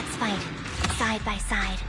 Let's fight, side by side.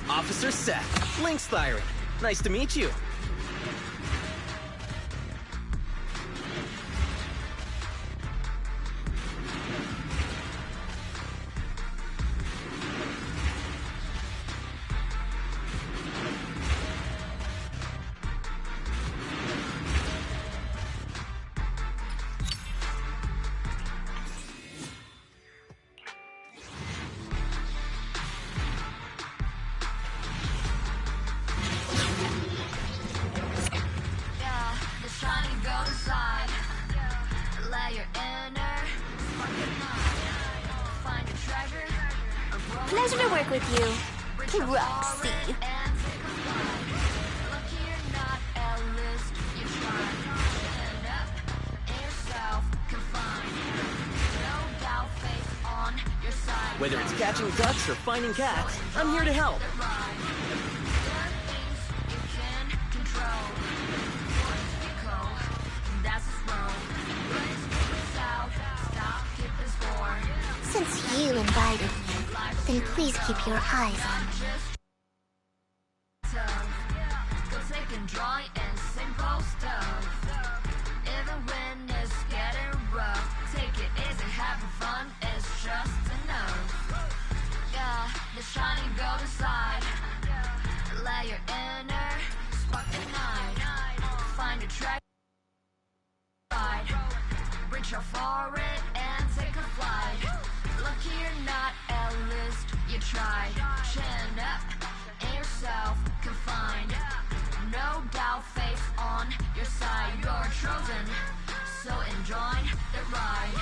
Officer Seth, Lynx Thyron. Nice to meet you. Pleasure to work with you, Roxy. Whether it's catching ducks or finding cats, I'm here to help. Since you invited me, then please keep your eyes on me. Reach out for it and take a flight. Lucky you're not a list, you tried. Chin up, in yourself confined. No doubt, face on your side. You're chosen, so enjoy the ride.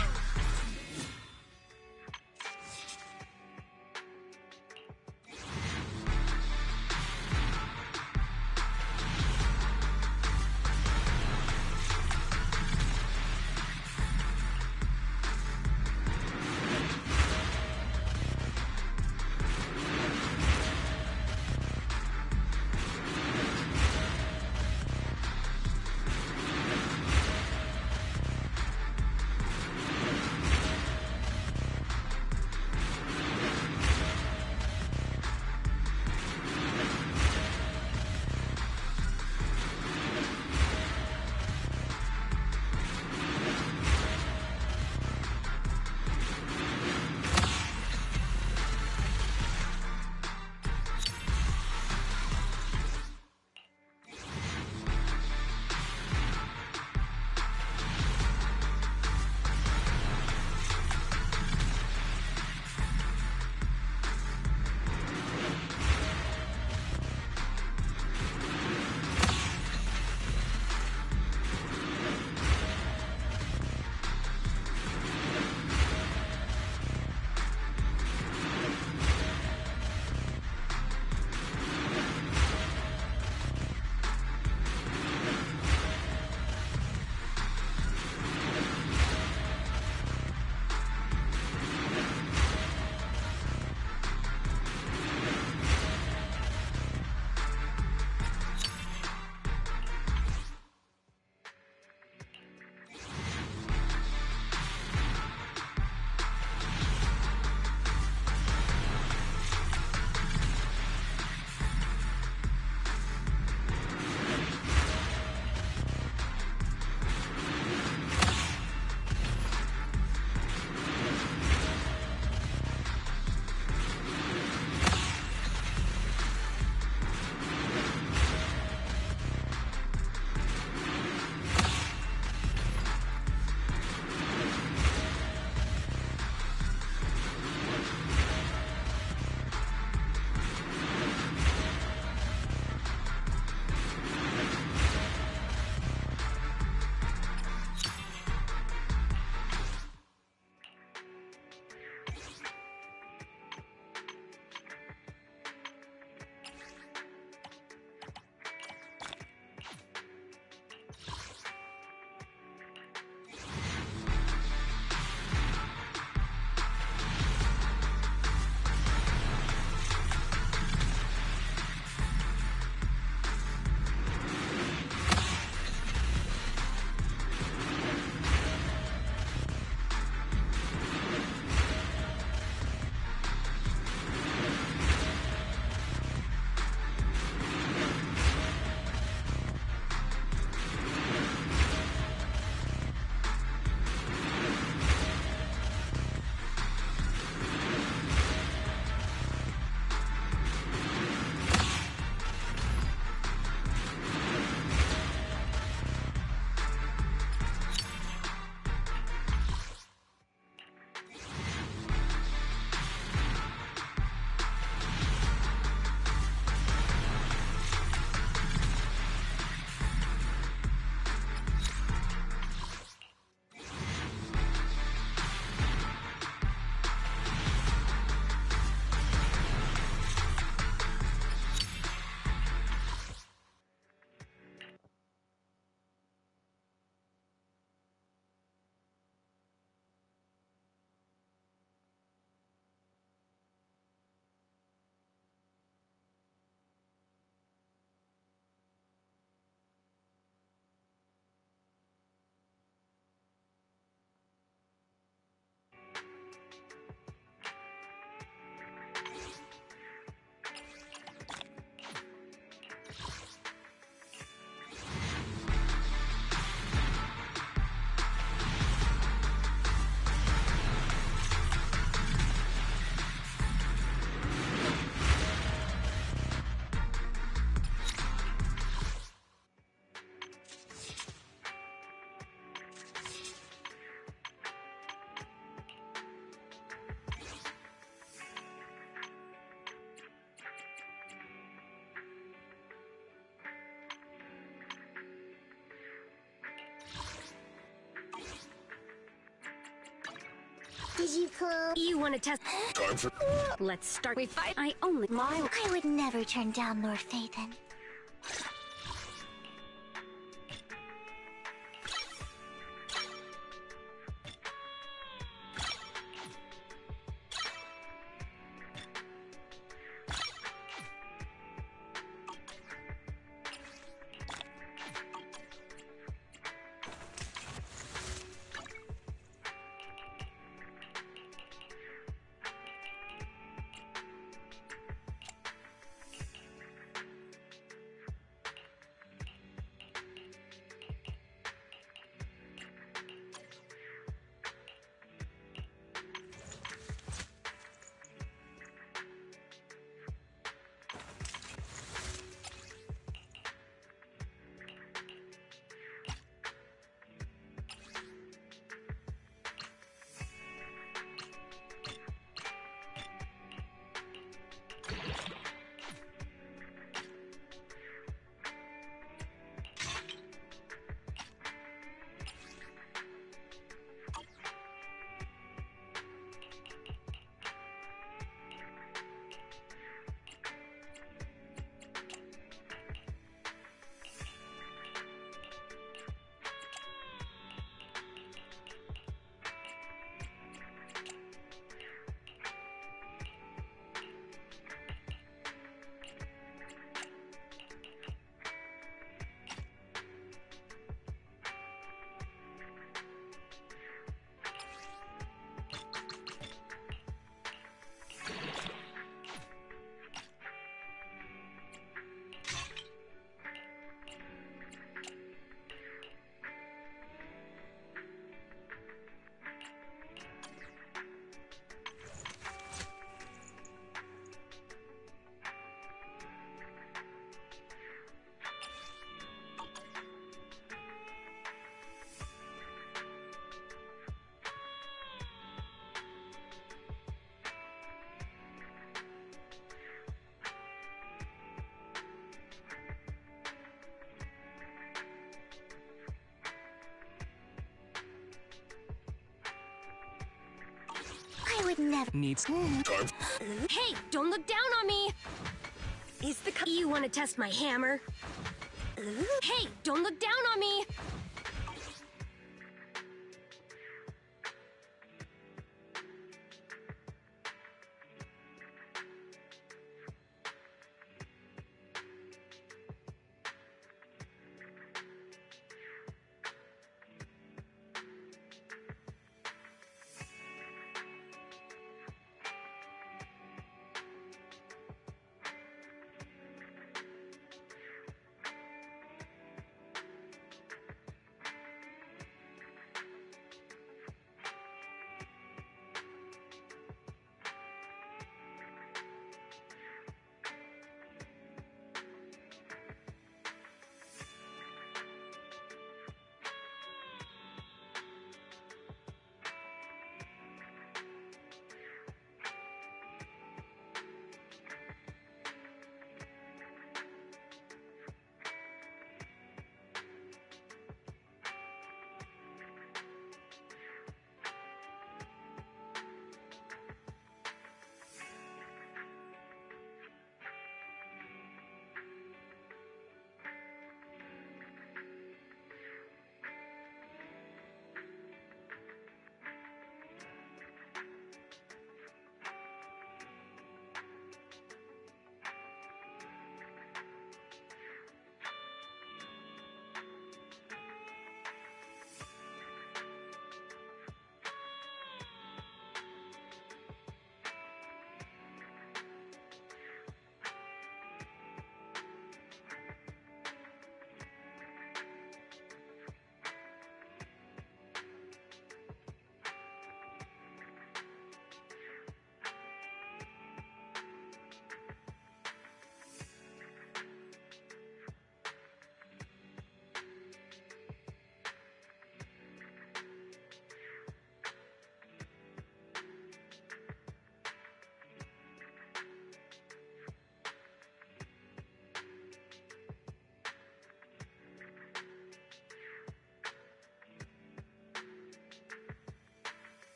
Did you call? You want to test? Time for... Let's start. We fight. I only my. I would never turn down Lord Phaethon. I would never. Needs... Time. Hey, don't look down on me. Is the you want to test my hammer? Hey, don't look down on me.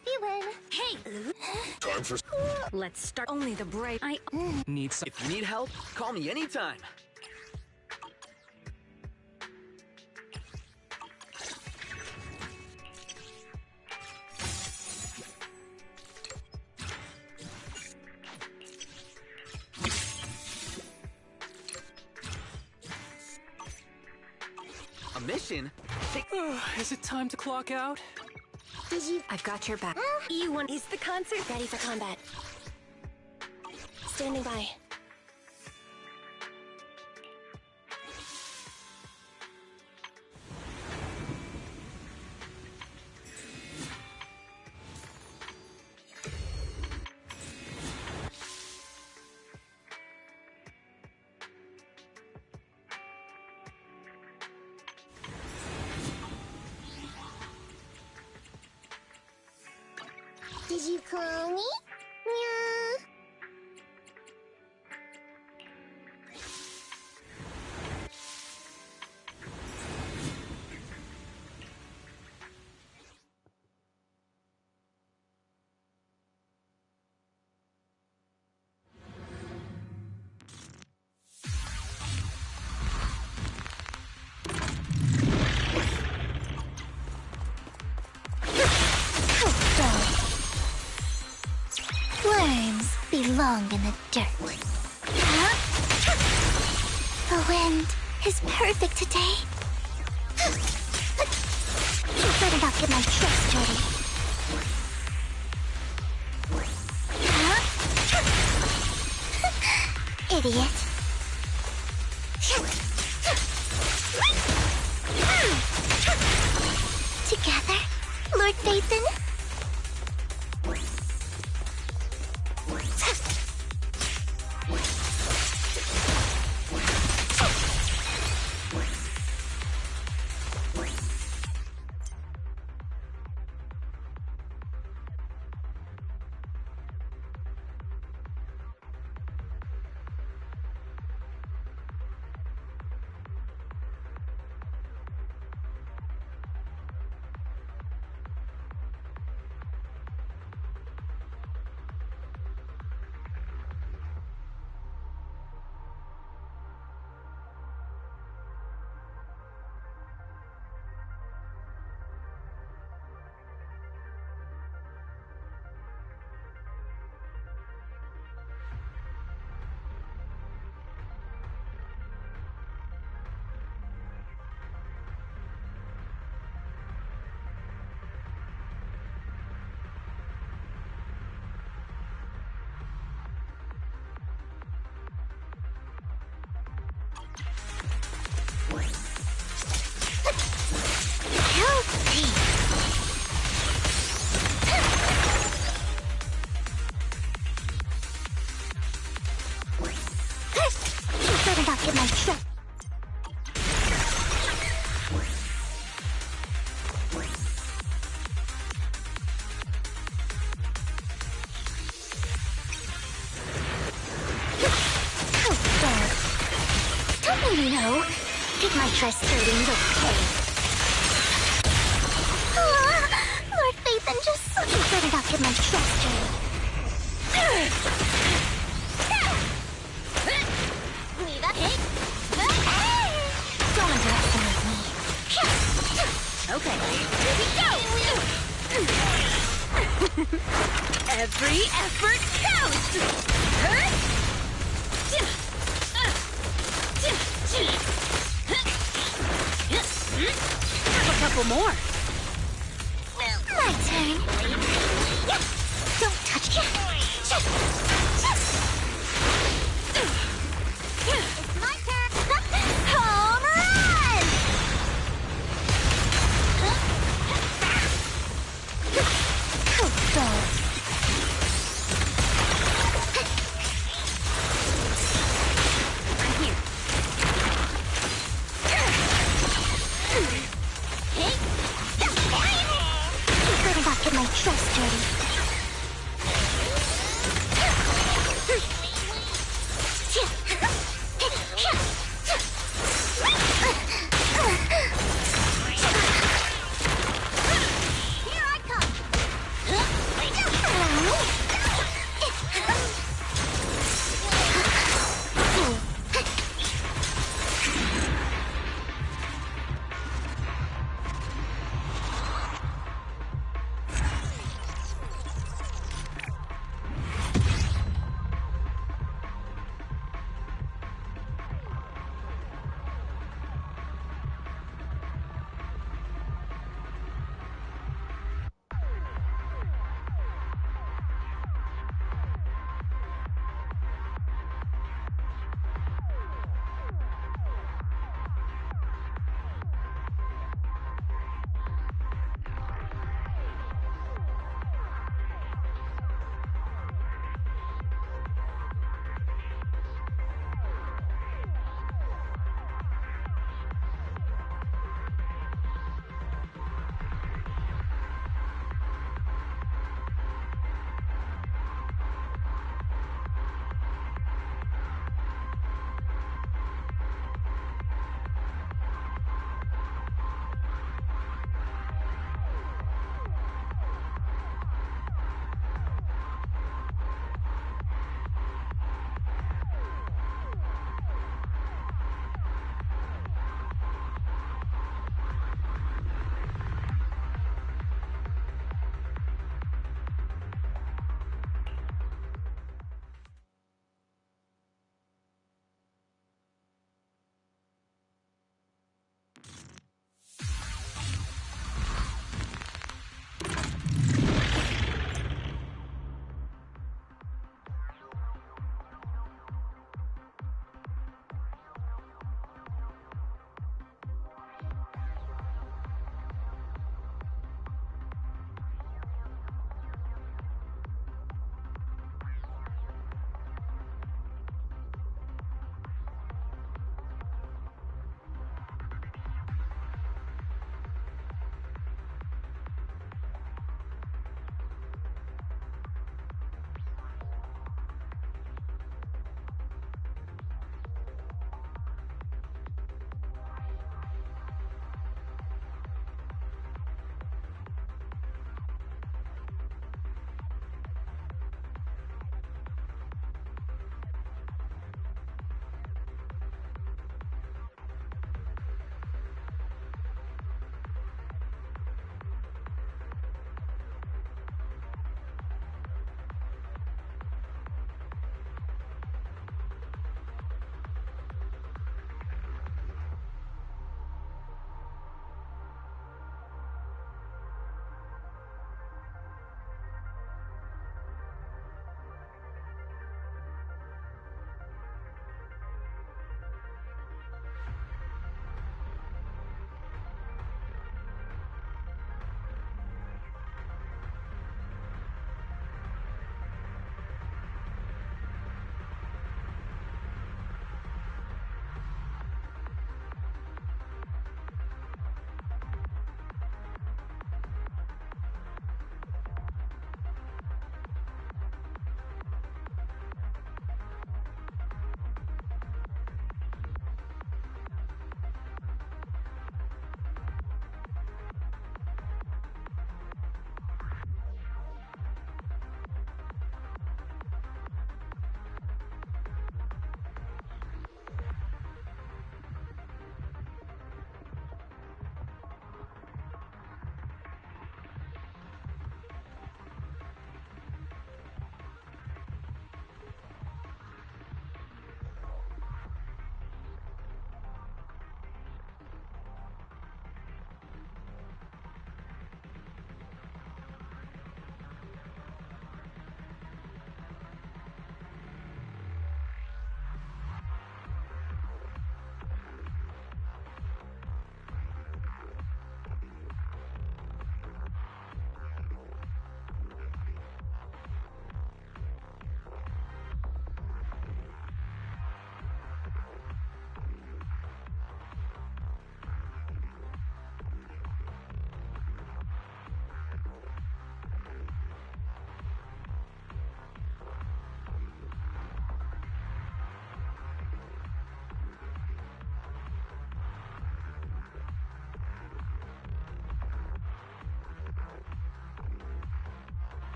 hope you win. Hey! Time for... Let's start. Only the brave. Need some... If you need help, call me anytime. A mission? Is it time to clock out? Did you... I've got your back. E1 is the concert. Ready for combat. Standing by. Did you call me? Yeah. Worms belong in the dirt. Huh? The wind is perfect today. You better not get my trust dirty. Huh? Idiot. Together, Lord Nathan. Get my trap. Don't you know? Get my trust hurting, okay? Lord Nathan, just so you better not get my trust hurting. Don't underestimate me. Okay, here we go! Every effort counts! Have a couple more. My turn. Don't touch it. It's my turn. Home run! Cool. I'm here. You better not get my trust dirty. Here I come.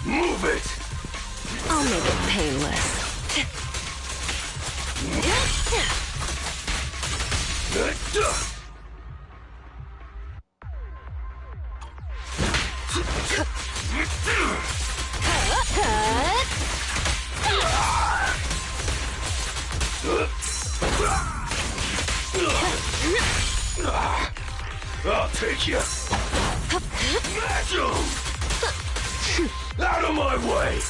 Move it! I'll make it painless. I'll take you. Smash 'em! Out of my way!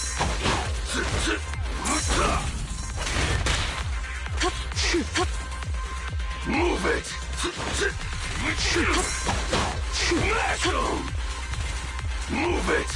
Move it! Smash 'em! Move it!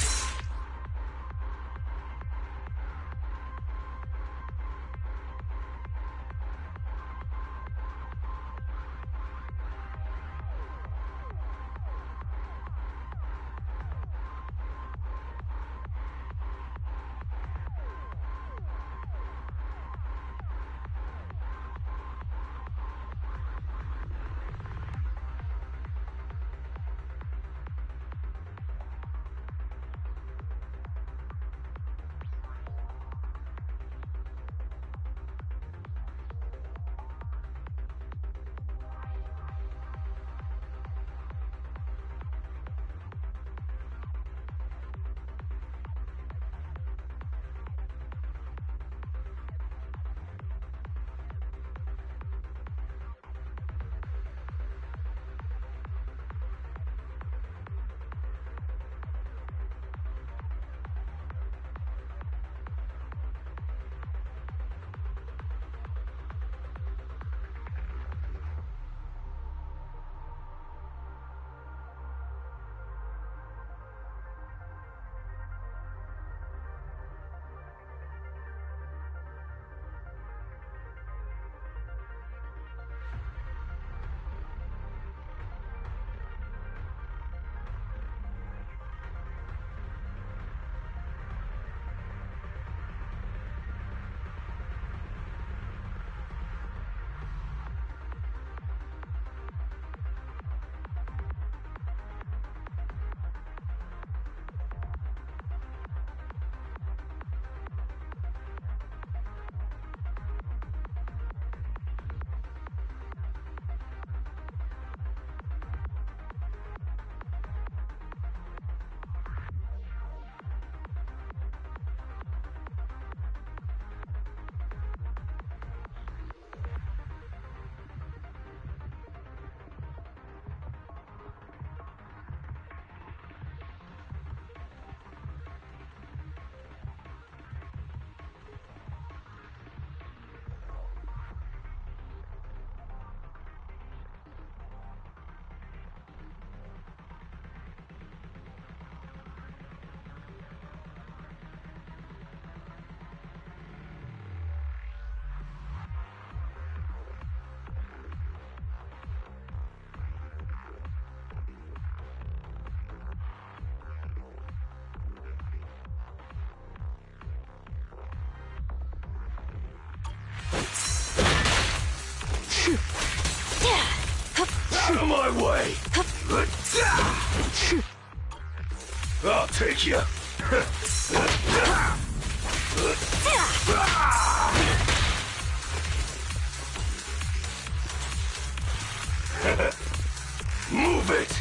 Out of my way! I'll take you! Move it!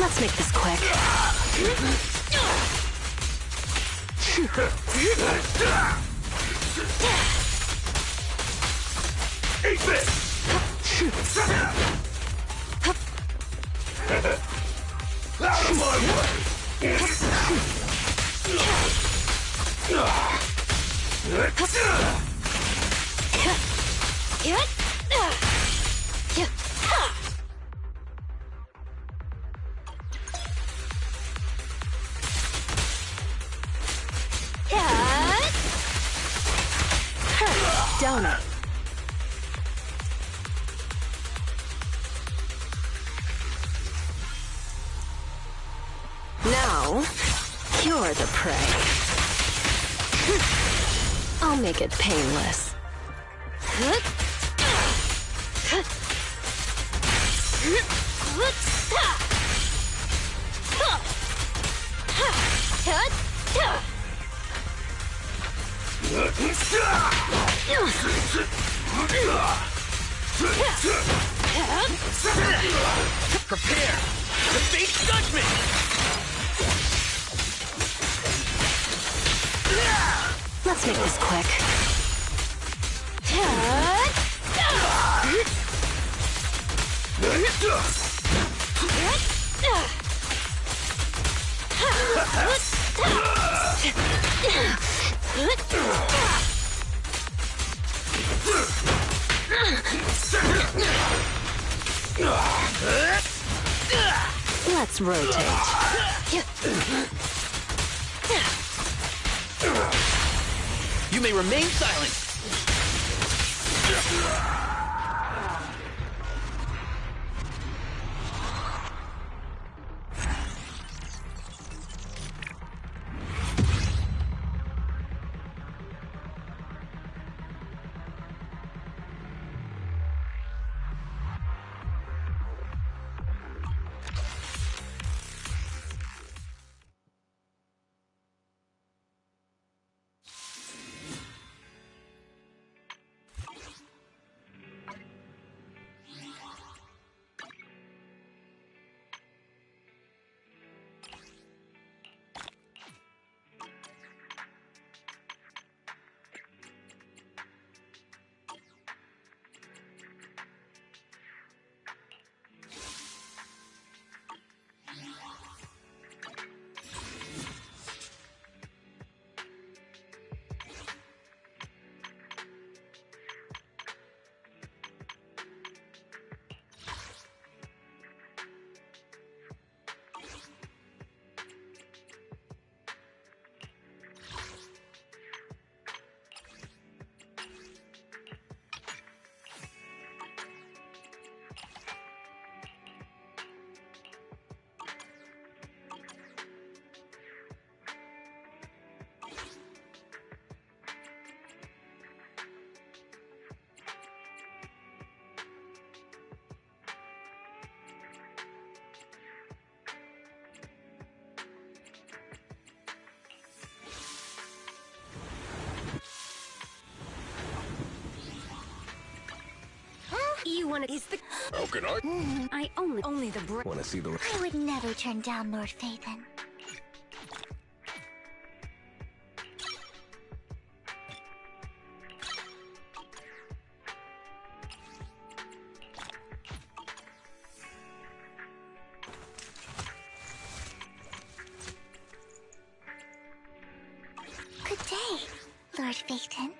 Let's make this quick. Eat this! Out of my way! Don't it? Now, you're the prey. I'll make it painless. Prepare to face judgment! Let's make this quick. Let's rotate. You may remain silent. You wanna is the How can I? I only the bra Wanna see the... I would never turn down Lord Phaethon. Good day, Lord Phaethon.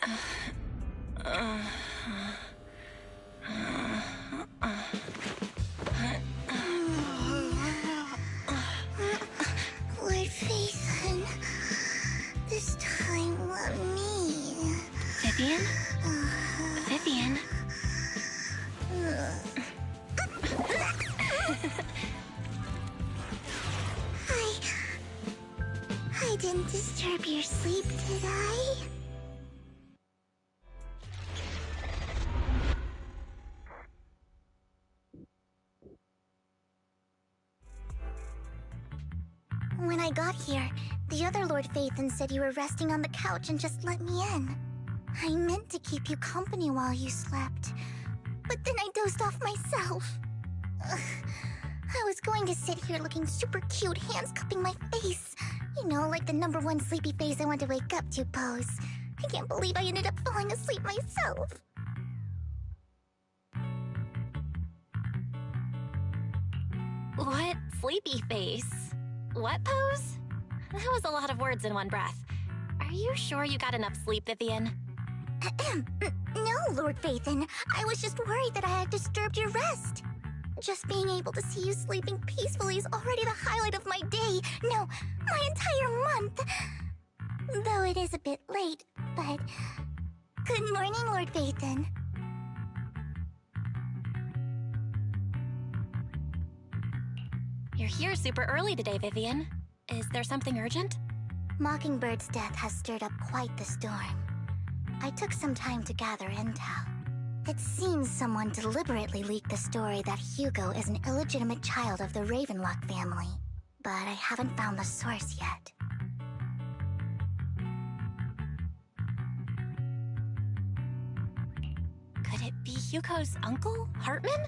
Lord Phaethon, this time let me. Vivian? Vivian? I didn't disturb your sleep, did I? When I got here, the other Lord Phaethon said you were resting on the couch and just let me in. I meant to keep you company while you slept, but then I dozed off myself. Ugh. I was going to sit here looking super cute, hands cupping my face. You know, like the #1 sleepy face I want to wake up to pose. I can't believe I ended up falling asleep myself. What sleepy face? What pose? That was a lot of words in one breath. Are you sure you got enough sleep, Vivian? No, Lord Phaethon. I was just worried that I had disturbed your rest. Just being able to see you sleeping peacefully is already the highlight of my day. No, my entire month. Though it is a bit late, but... Good morning, Lord Phaethon. You're here super early today, Vivian. Is there something urgent? Mockingbird's death has stirred up quite the storm. I took some time to gather intel. It seems someone deliberately leaked the story that Hugo is an illegitimate child of the Ravenlock family, but I haven't found the source yet. Could it be Hugo's uncle, Hartman?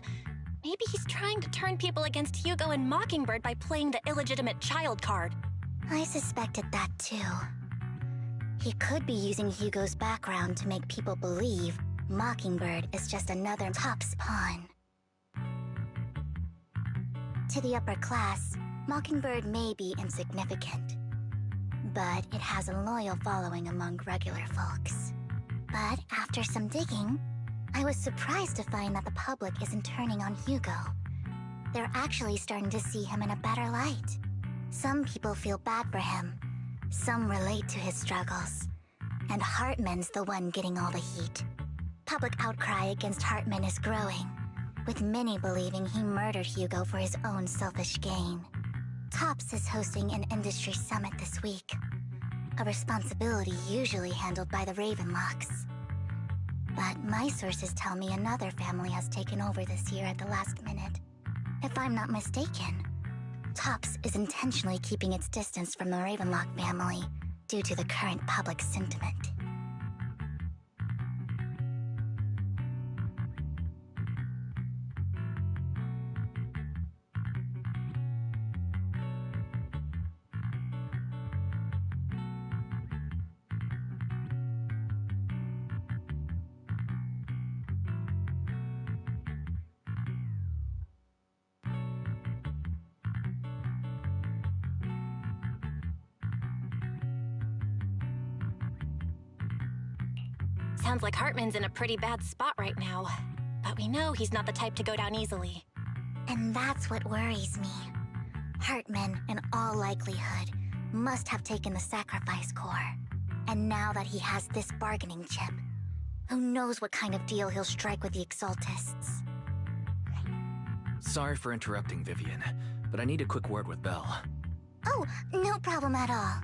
Maybe he's trying to turn people against Hugo and Mockingbird by playing the illegitimate child card. I suspected that too. He could be using Hugo's background to make people believe Mockingbird is just another Top's pawn. To the upper class, Mockingbird may be insignificant, but it has a loyal following among regular folks. But after some digging, I was surprised to find that the public isn't turning on Hugo. They're actually starting to see him in a better light. Some people feel bad for him, some relate to his struggles, and Hartman's the one getting all the heat. Public outcry against Hartman is growing, with many believing he murdered Hugo for his own selfish gain. Tops is hosting an industry summit this week, a responsibility usually handled by the Ravenlocks. But my sources tell me another family has taken over this year at the last minute. If I'm not mistaken, Tops is intentionally keeping its distance from the Ravenlock family due to the current public sentiment. Sounds like Hartman's in a pretty bad spot right now. But we know he's not the type to go down easily. And that's what worries me. Hartman, in all likelihood, must have taken the sacrifice core. And now that he has this bargaining chip, who knows what kind of deal he'll strike with the Exaltists. Sorry for interrupting, Vivian, but I need a quick word with Belle. Oh, no problem at all.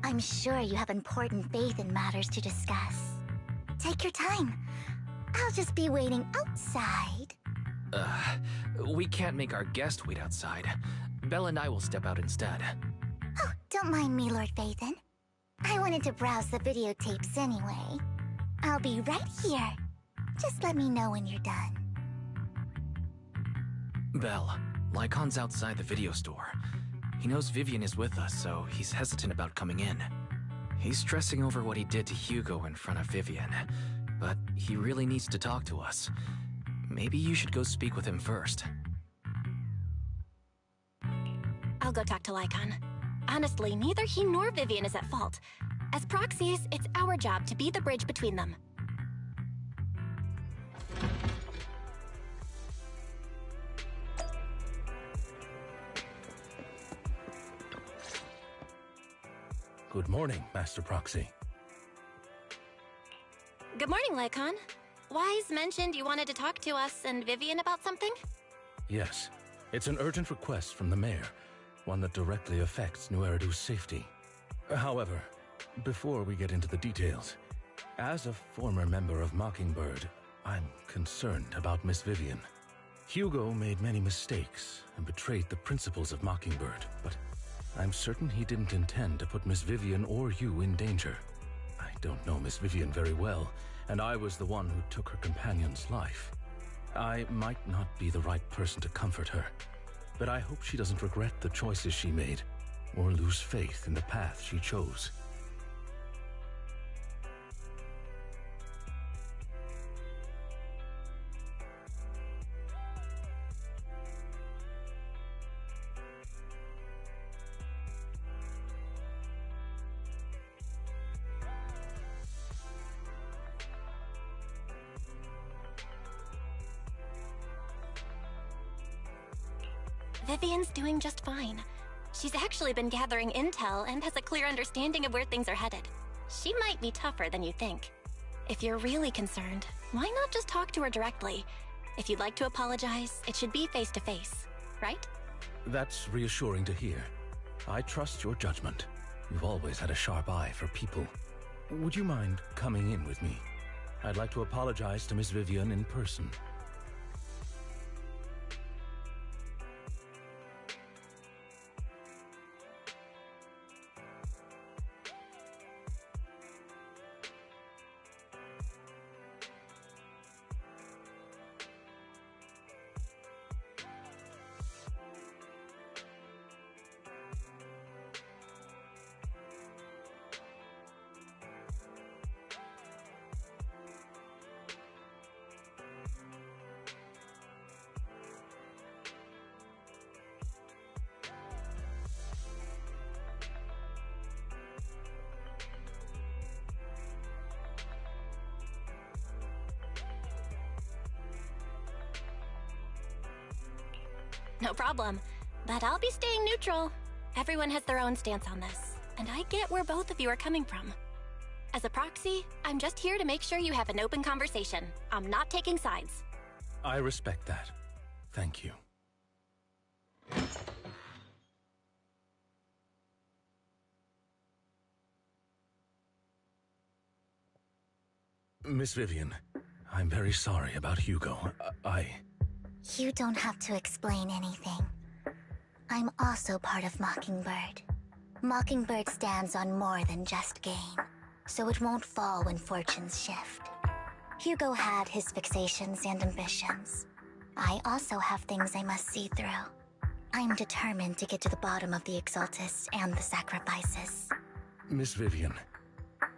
I'm sure you have important faith in matters to discuss. Take your time. I'll just be waiting outside. We can't make our guest wait outside. Belle and I will step out instead. Oh, don't mind me, Lord Phaethon. I wanted to browse the videotapes anyway. I'll be right here. Just let me know when you're done. Belle, Lycon's outside the video store. He knows Vivian is with us, so he's hesitant about coming in. He's stressing over what he did to Hugo in front of Vivian, but he really needs to talk to us. Maybe you should go speak with him first. I'll go talk to Lycon. Honestly, neither he nor Vivian is at fault. As proxies, it's our job to be the bridge between them. Good morning, Master Proxy. Good morning, Lycon. Wise mentioned you wanted to talk to us and Vivian about something? Yes, it's an urgent request from the mayor, one that directly affects New Eridu's safety. However, before we get into the details, as a former member of Mockingbird, I'm concerned about Miss Vivian. Hugo made many mistakes and betrayed the principles of Mockingbird, but I'm certain he didn't intend to put Miss Vivian or you in danger. I don't know Miss Vivian very well, and I was the one who took her companion's life. I might not be the right person to comfort her, but I hope she doesn't regret the choices she made or lose faith in the path she chose. Vivian's doing just fine. She's actually been gathering intel and has a clear understanding of where things are headed. She might be tougher than you think. If you're really concerned, why not just talk to her directly? If you'd like to apologize, it should be face to face, right? That's reassuring to hear. I trust your judgment. You've always had a sharp eye for people. Would you mind coming in with me? I'd like to apologize to Miss Vivian in person. No problem. But I'll be staying neutral. Everyone has their own stance on this, and I get where both of you are coming from. As a proxy, I'm just here to make sure you have an open conversation. I'm not taking sides. I respect that. Thank you. Miss Vivian, I'm very sorry about Hugo. You don't have to explain anything. I'm also part of Mockingbird. Mockingbird stands on more than just gain, so it won't fall when fortunes shift. Hugo had his fixations and ambitions. I also have things I must see through. I'm determined to get to the bottom of the Exaltists and the sacrifices. Miss Vivian,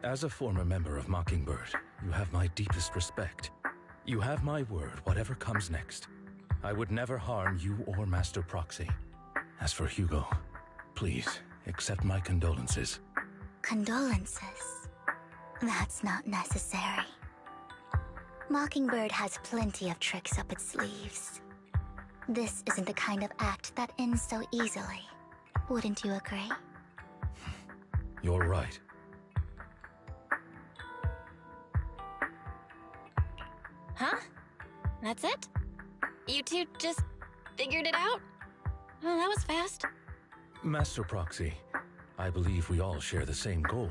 as a former member of Mockingbird, you have my deepest respect. You have my word, whatever comes next. I would never harm you or Master Proxy. As for Hugo, please accept my condolences. Condolences? That's not necessary. Mockingbird has plenty of tricks up its sleeves. This isn't the kind of act that ends so easily. Wouldn't you agree? You're right. Huh? That's it? You two just figured it out? Oh, that was fast. Master Proxy, I believe we all share the same goal.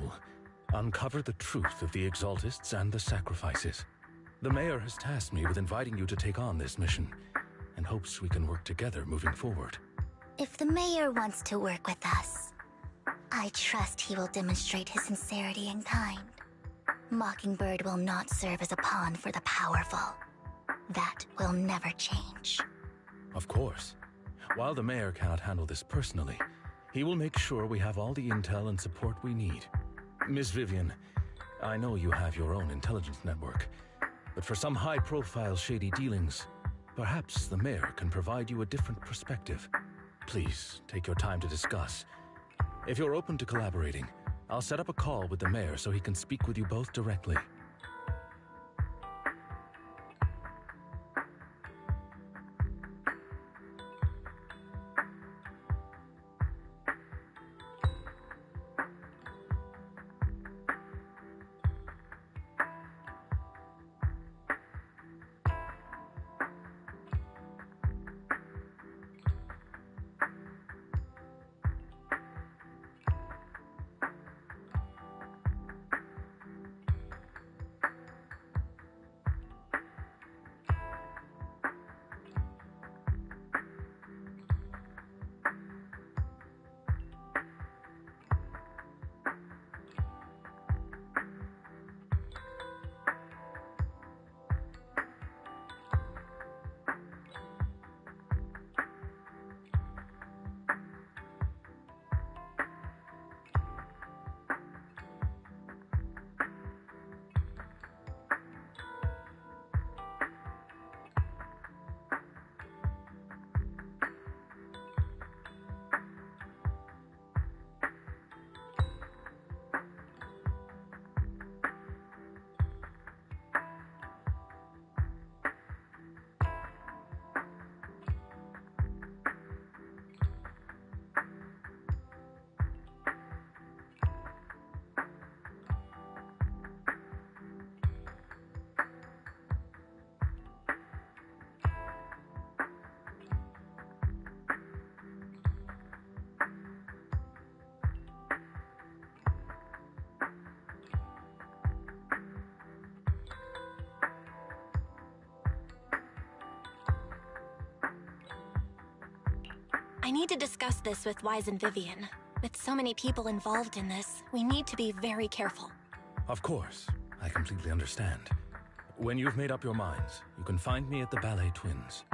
Uncover the truth of the Exaltists and the sacrifices. The mayor has tasked me with inviting you to take on this mission, and hopes we can work together moving forward. If the mayor wants to work with us, I trust he will demonstrate his sincerity in kind. Mockingbird will not serve as a pawn for the powerful. That will never change. Of course. While the mayor cannot handle this personally, he will make sure we have all the intel and support we need. Miss Vivian, I know you have your own intelligence network, but for some high-profile shady dealings, perhaps the mayor can provide you a different perspective. Please, take your time to discuss. If you're open to collaborating, I'll set up a call with the mayor so he can speak with you both directly. I need to discuss this with Wise and Vivian. With so many people involved in this, we need to be very careful. Of course, I completely understand. When you've made up your minds, you can find me at the Ballet Twins.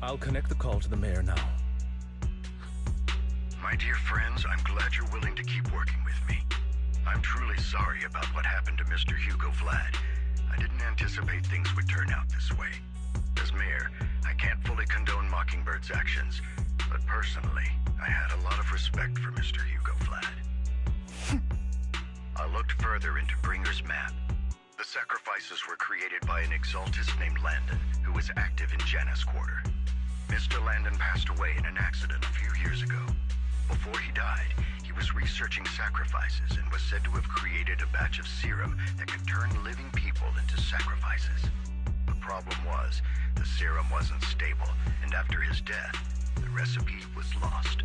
I'll connect the call to the mayor now. My dear friends, I'm glad you're willing to keep working with me. I'm truly sorry about what happened to Mr. Hugo Vlad. I didn't anticipate things would turn out this way. As mayor, I can't fully condone Mockingbird's actions, but personally, I had a lot of respect for Mr. Hugo Vlad. I looked further into Bringer's map. The sacrifices were created by an exaltist named Landon, who was active in Janus Quarter. Mr. Landon passed away in an accident a few years ago. Before he died, he was researching sacrifices and was said to have created a batch of serum that could turn living people into sacrifices. The problem was, the serum wasn't stable, and after his death, the recipe was lost.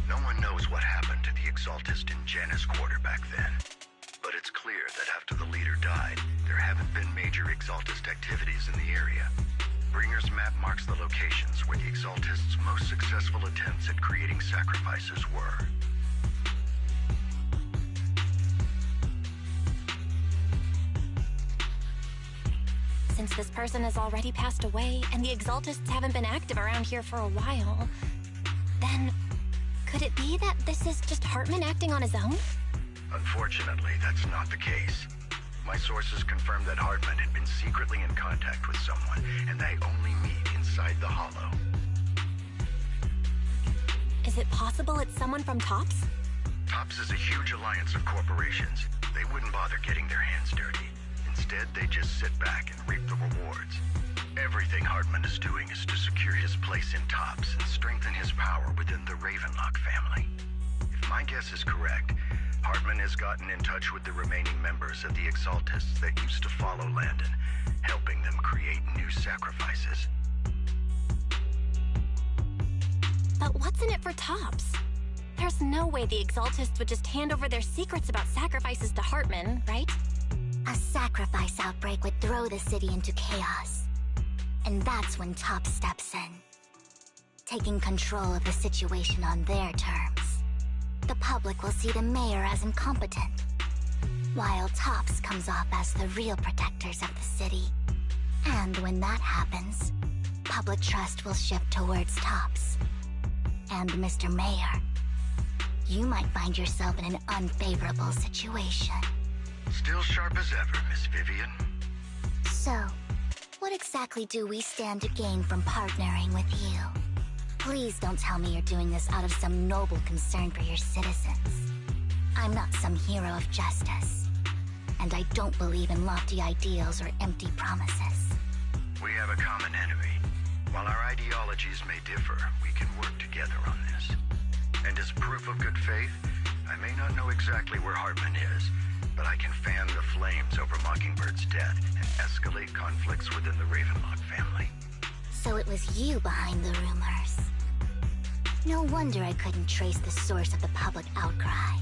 No one knows what happened to the exaltist in Janus Quarter back then. But it's clear that after the leader died, there haven't been major exaltist activities in the area. Bringer's map marks the locations where the exaltists' most successful attempts at creating sacrifices were. Since this person has already passed away, and the exaltists haven't been active around here for a while, then could it be that this is just Hartman acting on his own? Unfortunately, that's not the case. My sources confirmed that Hartman had been secretly in contact with someone, and they only meet inside the Hollow. Is it possible it's someone from TOPS? TOPS is a huge alliance of corporations. They wouldn't bother getting their hands dirty. Instead, they just sit back and reap the rewards. Everything Hartman is doing is to secure his place in TOPS and strengthen his power within the Ravenlock family. If my guess is correct, Hartman has gotten in touch with the remaining members of the exaltists that used to follow Landon, helping them create new sacrifices. But what's in it for TOPS? There's no way the exaltists would just hand over their secrets about sacrifices to Hartman, right? A sacrifice outbreak would throw the city into chaos. And that's when TOPS steps in, taking control of the situation on their terms. The public will see the mayor as incompetent, while TOPS comes off as the real protectors of the city. And when that happens, public trust will shift towards TOPS. And Mr. Mayor, you might find yourself in an unfavorable situation. Still sharp as ever, Miss Vivian. So, what exactly do we stand to gain from partnering with you? Please don't tell me you're doing this out of some noble concern for your citizens. I'm not some hero of justice, and I don't believe in lofty ideals or empty promises. We have a common enemy. While our ideologies may differ, we can work together on this. And as proof of good faith, I may not know exactly where Hartman is, but I can fan the flames over Mockingbird's death and escalate conflicts within the Ravenlock family. So it was you behind the rumors. No wonder I couldn't trace the source of the public outcry.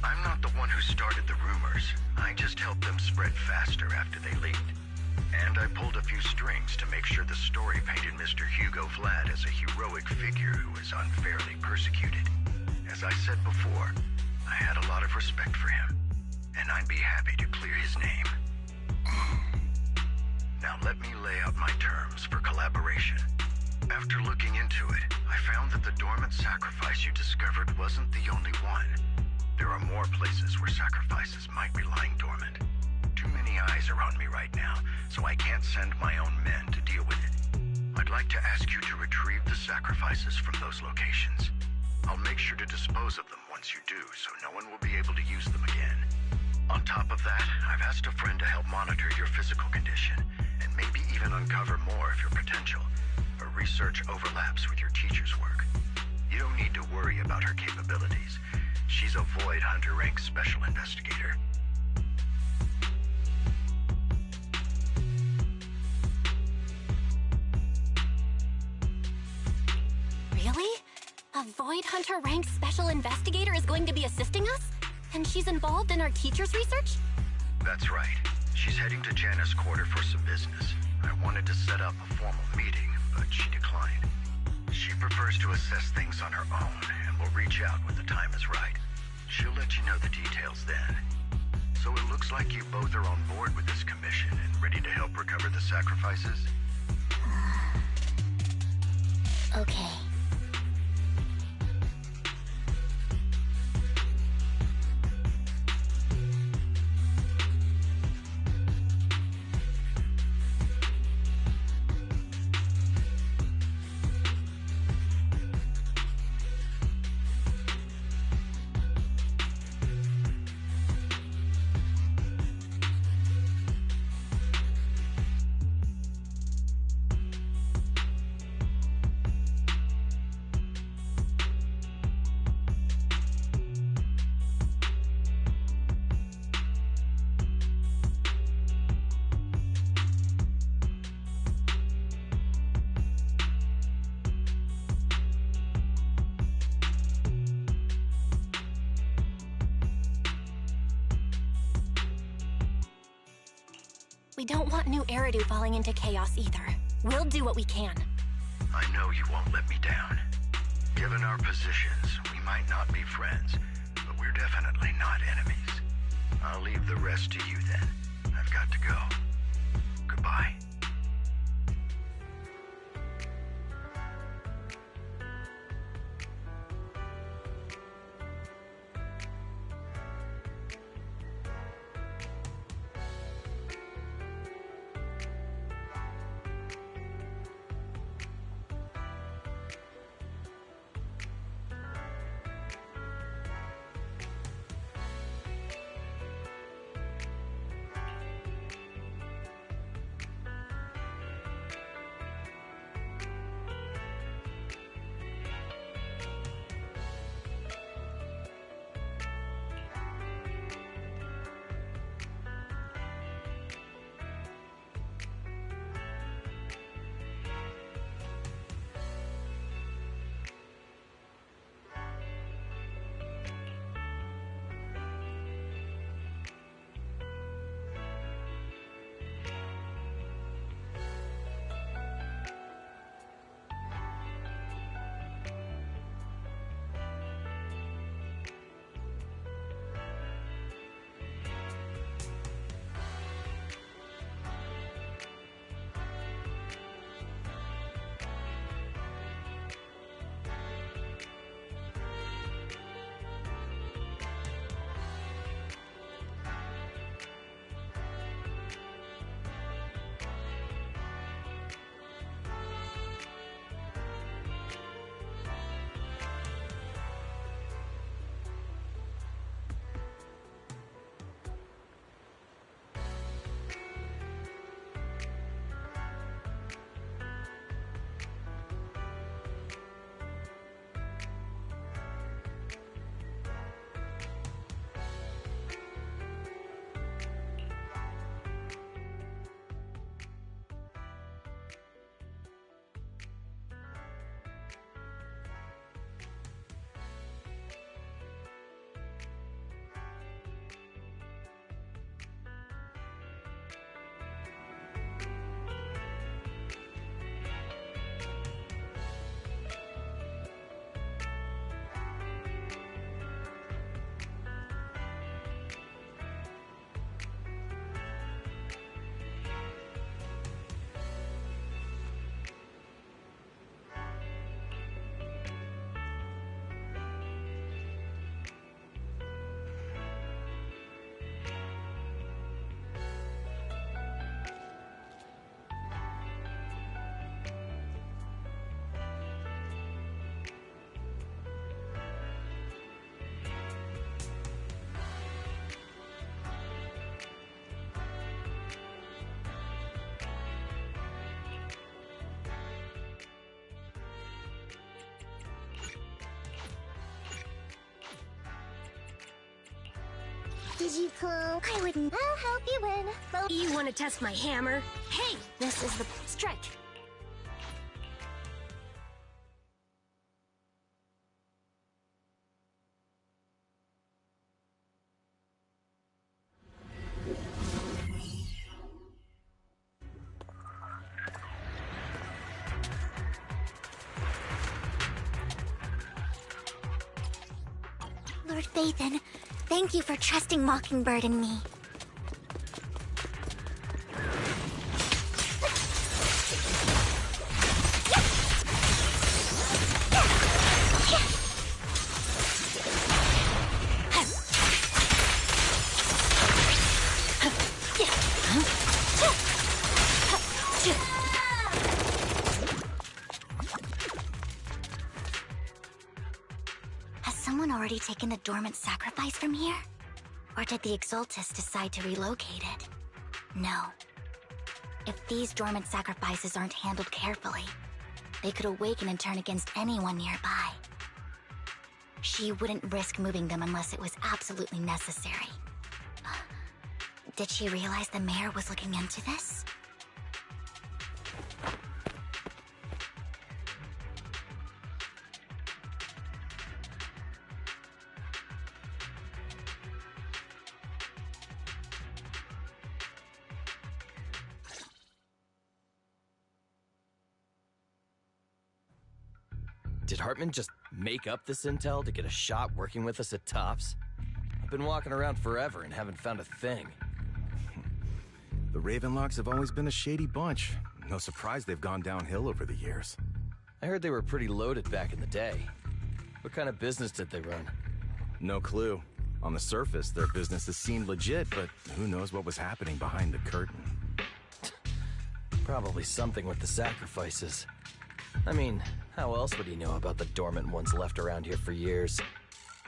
I'm not the one who started the rumors. I just helped them spread faster after they leaked. And I pulled a few strings to make sure the story painted Mr. Hugo Vlad as a heroic figure who was unfairly persecuted. As I said before, I had a lot of respect for him, and I'd be happy to clear his name. Now let me lay out my terms for collaboration. After looking into it, I found that the dormant sacrifice you discovered wasn't the only one. There are more places where sacrifices might be lying dormant. Too many eyes are on me right now, so I can't send my own men to deal with it. I'd like to ask you to retrieve the sacrifices from those locations. I'll make sure to dispose of them once you do, so no one will be able to use them again. On top of that, I've asked a friend to help monitor your physical condition, and maybe even uncover more of your potential. Her research overlaps with your teacher's work. You don't need to worry about her capabilities. She's a Void Hunter rank special investigator. Really? A Void Hunter rank special investigator is going to be assisting us? And she's involved in our teacher's research? That's right. She's heading to Janus Quarter for some business. I wanted to set up a formal meeting, but she declined. She prefers to assess things on her own, and will reach out when the time is right. She'll let you know the details then. So it looks like you both are on board with this commission and ready to help recover the sacrifices? Okay. We don't want new Eridu falling into chaos either. We'll do what we can. I know you won't let me down. Given our positions, we might not be friends, but we're definitely not enemies. I'll leave the rest to you then. I've got to go. Goodbye. Did you pull? I wouldn't. I'll help you win. You want to test my hammer? Hey! This is the strike. Lord Phaethon, thank you for trusting Mockingbird and me. taken the dormant sacrifice from here? Or did the Exaltus decide to relocate it? No. If these dormant sacrifices aren't handled carefully, they could awaken and turn against anyone nearby. She wouldn't risk moving them unless it was absolutely necessary. Did she realize the mayor was looking into this? Did Hartman just make up this intel to get a shot working with us at Tops? I've been walking around forever and haven't found a thing. The Ravenlocks have always been a shady bunch. No surprise they've gone downhill over the years. I heard they were pretty loaded back in the day. What kind of business did they run? No clue. On the surface, their businesses seemed legit, but who knows what was happening behind the curtain. Probably something with the sacrifices. I mean, how else would he know about the dormant ones left around here for years?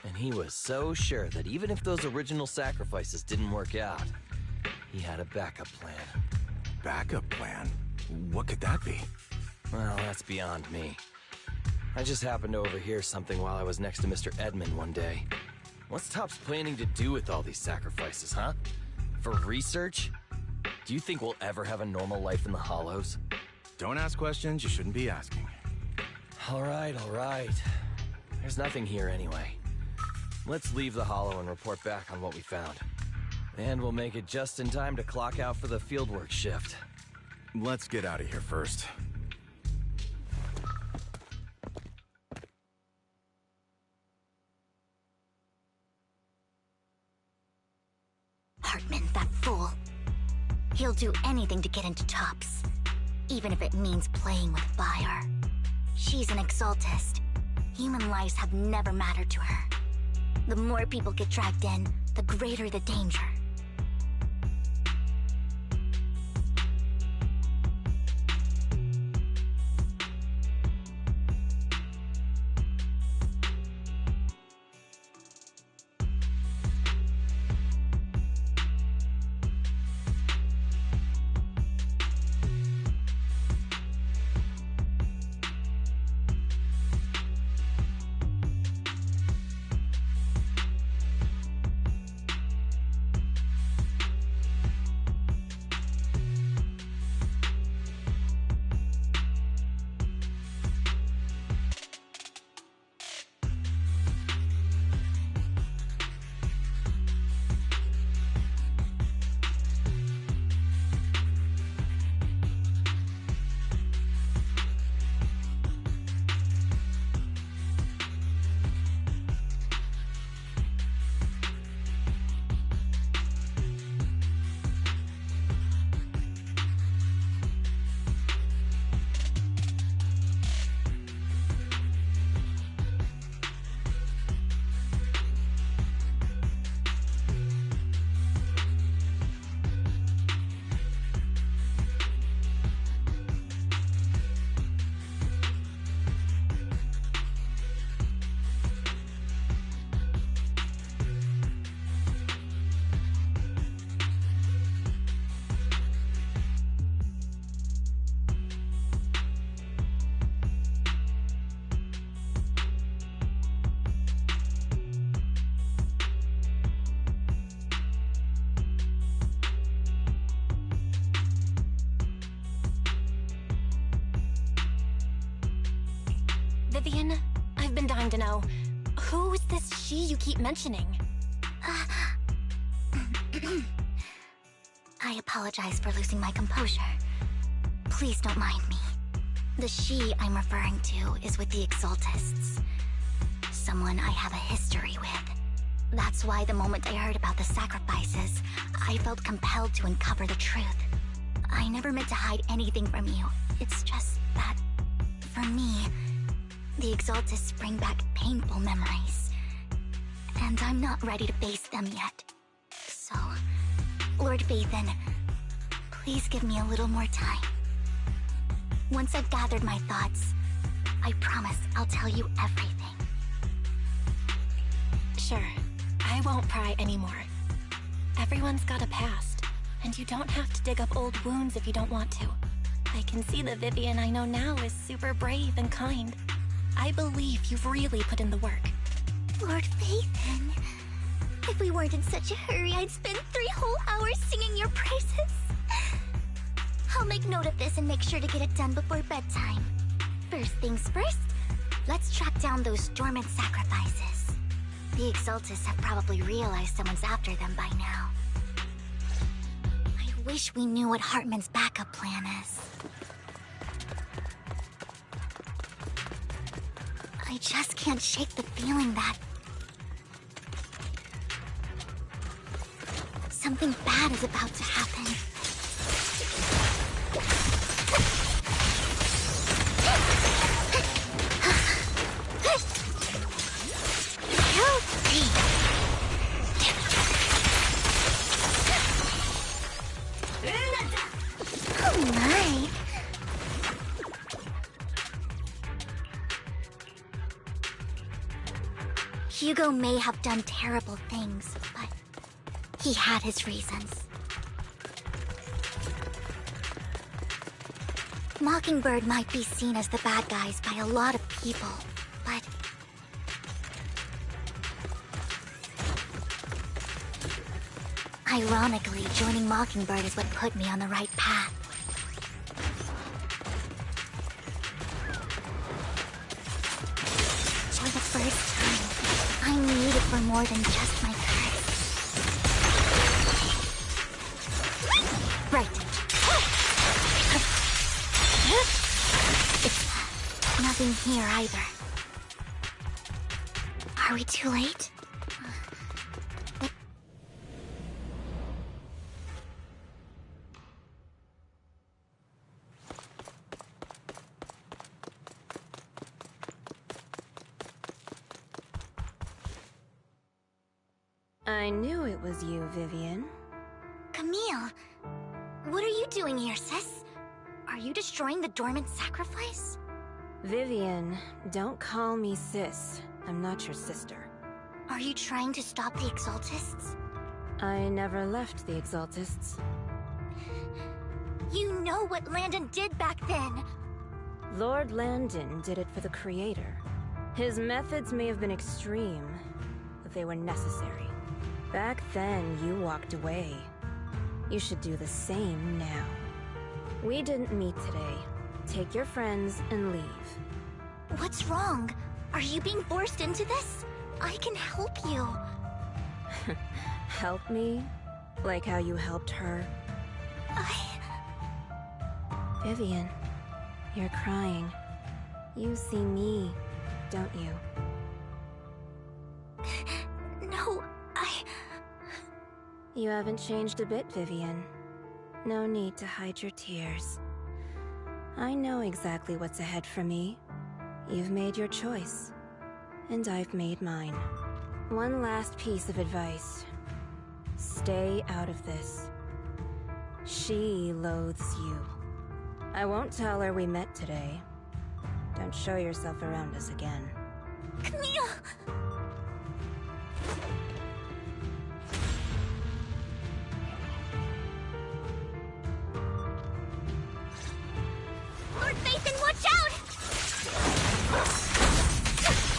And he was so sure that even if those original sacrifices didn't work out, he had a backup plan. Backup plan? What could that be? Well, that's beyond me. I just happened to overhear something while I was next to Mr. Edmund one day. What's Tops planning to do with all these sacrifices, huh? For research? Do you think we'll ever have a normal life in the Hollows? Don't ask questions you shouldn't be asking. All right. There's nothing here anyway. Let's leave the Hollow and report back on what we found. And we'll make it just in time to clock out for the fieldwork shift. Let's get out of here first. Hartman, that fool. He'll do anything to get into Tops, even if it means playing with fire. She's an Exaltist. Human lives have never mattered to her. The more people get dragged in, the greater the danger. Vivian, I've been dying to know, who's this she you keep mentioning? I apologize for losing my composure. Please don't mind me. The she I'm referring to is with the Exaltists. Someone I have a history with. That's why the moment I heard about the sacrifices, I felt compelled to uncover the truth. I never meant to hide anything from you. It's just that, for me, the Exaltists bring back painful memories. And I'm not ready to face them yet. So, Lord Vathan, please give me a little more time. Once I've gathered my thoughts, I promise I'll tell you everything. Sure, I won't pry anymore. Everyone's got a past, and you don't have to dig up old wounds if you don't want to. I can see the Vivian I know now is super brave and kind. I believe you've really put in the work. Lord Phaethon, if we weren't in such a hurry, I'd spend 3 whole hours singing your praises. I'll make note of this and make sure to get it done before bedtime. First things first, let's track down those dormant sacrifices. The Exaltists have probably realized someone's after them by now. I wish we knew what Hartman's backup plan is. I just can't shake the feeling that something bad is about to happen. Oh my! Hugo may have done terrible things, but he had his reasons. Mockingbird might be seen as the bad guys by a lot of people, but ironically, joining Mockingbird is what put me on the right path. For the first time, I'm needed for more than just my curse. Right. Nothing here either. Are we too late? I knew it was you, Vivian. Camille, what are you doing here, sis? Are you destroying the dormant sacrifice? Vivian, don't call me sis. I'm not your sister. Are you trying to stop the Exaltists? I never left the Exaltists. You know what Landon did back then! Lord Landon did it for the Creator. His methods may have been extreme, but they were necessary. Back then, you walked away. You should do the same now. We didn't meet today. Take your friends and leave. What's wrong? Are you being forced into this? I can help you. Help me? Like how you helped her? Vivian, you're crying. You see me, don't you? No, You haven't changed a bit, Vivian. No need to hide your tears. I know exactly what's ahead for me. You've made your choice, and I've made mine. One last piece of advice. Stay out of this. She loathes you. I won't tell her we met today. Don't show yourself around us again. Camille! Lord Phaethon, watch out!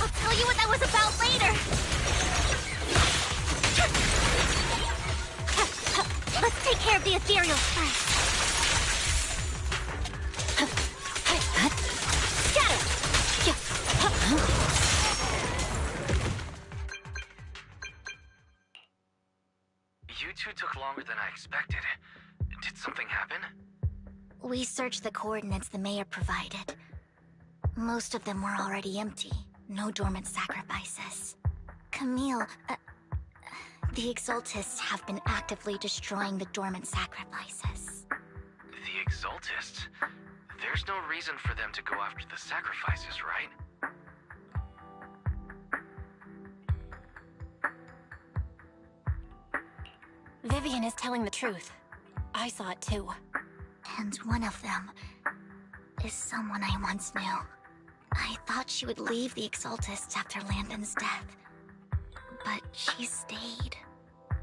I'll tell you what that was about later! Let's take care of the ethereals first. You two took longer than I expected. Did something happen? We searched the coordinates the mayor provided. Most of them were already empty. No dormant sacrifices. Camille, the Exaltists have been actively destroying the dormant sacrifices. The Exaltists? There's no reason for them to go after the sacrifices, right? Vivian is telling the truth. I saw it too. And one of them is someone I once knew. I thought she would leave the Exaltists after Landon's death. but she stayed.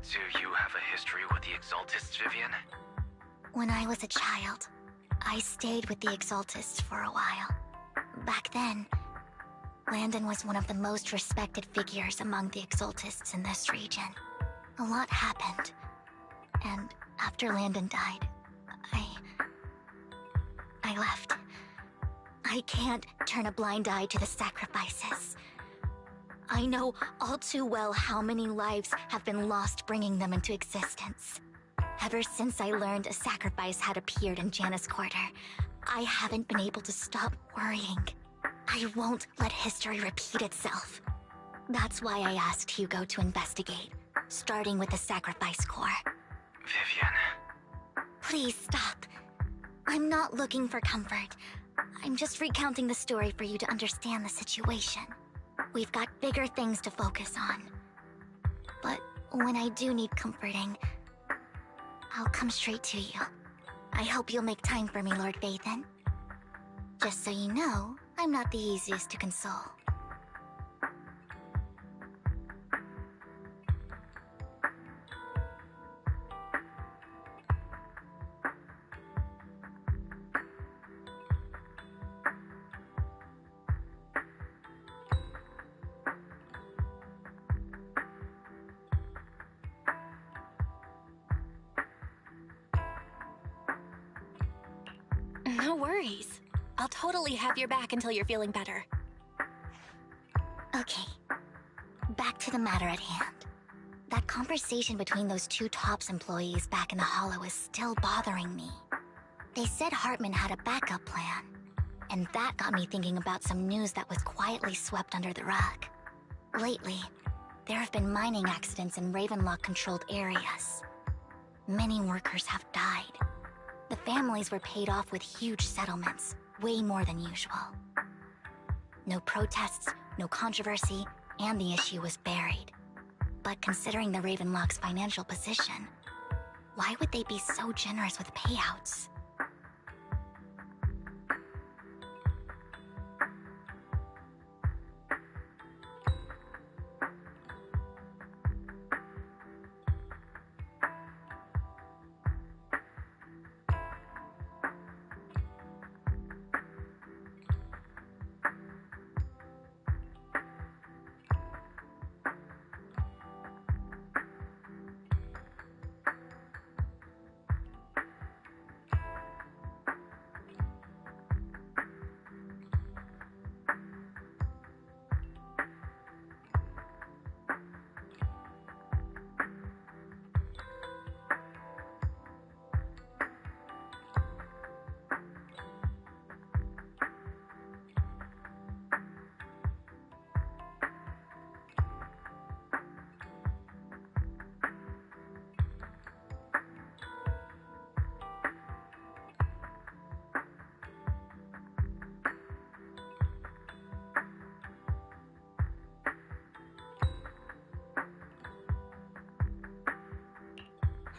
Do you have a history with the Exaltists, Vivian? When I was a child, I stayed with the Exaltists for a while. Back then, Landon was one of the most respected figures among the Exaltists in this region. A lot happened, and after Landon died, I left. I can't turn a blind eye to the sacrifices. I know all too well how many lives have been lost bringing them into existence. Ever since I learned a sacrifice had appeared in Janus Quarter, I haven't been able to stop worrying. I won't let history repeat itself. That's why I asked Hugo to investigate, starting with the Sacrifice Corps. Vivian. Please stop. I'm not looking for comfort. I'm just recounting the story for you to understand the situation. We've got bigger things to focus on. But when I do need comforting, I'll come straight to you. I hope you'll make time for me, Lord Vathan. Just so you know, I'm not the easiest to console. No worries. I'll totally have your back until you're feeling better. Okay. Back to the matter at hand. That conversation between those two TOPS employees back in the Hollow is still bothering me. They said Hartman had a backup plan, and that got me thinking about some news that was quietly swept under the rug. Lately, there have been mining accidents in Ravenlock-controlled areas. Many workers have died. The families were paid off with huge settlements, way more than usual. No protests, no controversy, and the issue was buried. But considering the Ravenlock's financial position, why would they be so generous with payouts?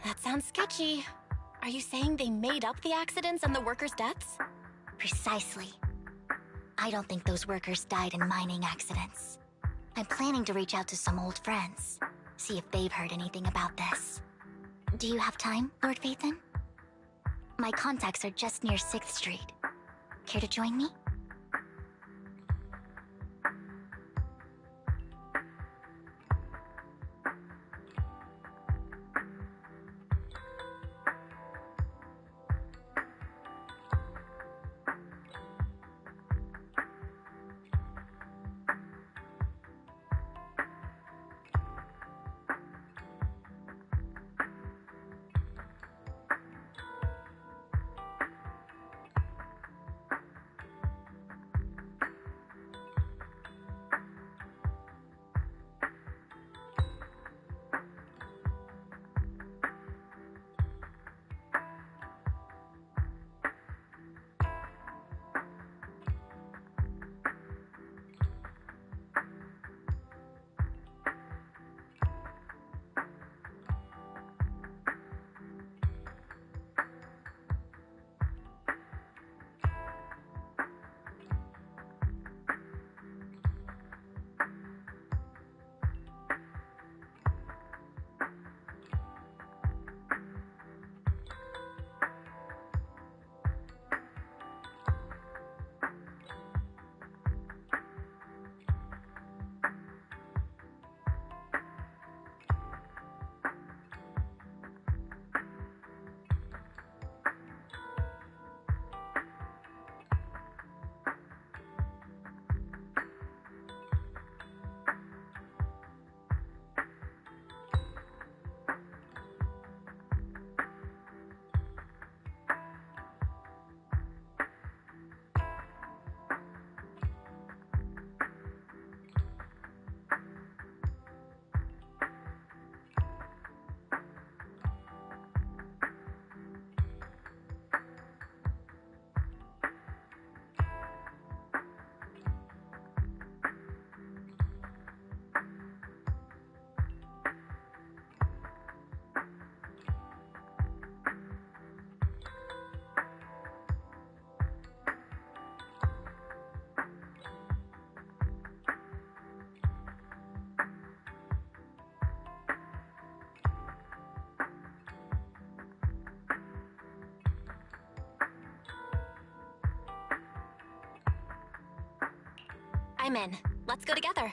That sounds sketchy. Are you saying they made up the accidents and the workers' deaths? Precisely. I don't think those workers died in mining accidents. I'm planning to reach out to some old friends, see if they've heard anything about this. Do you have time, Lord Vathan? My contacts are just near 6th Street. Care to join me? I'm in. Let's go together.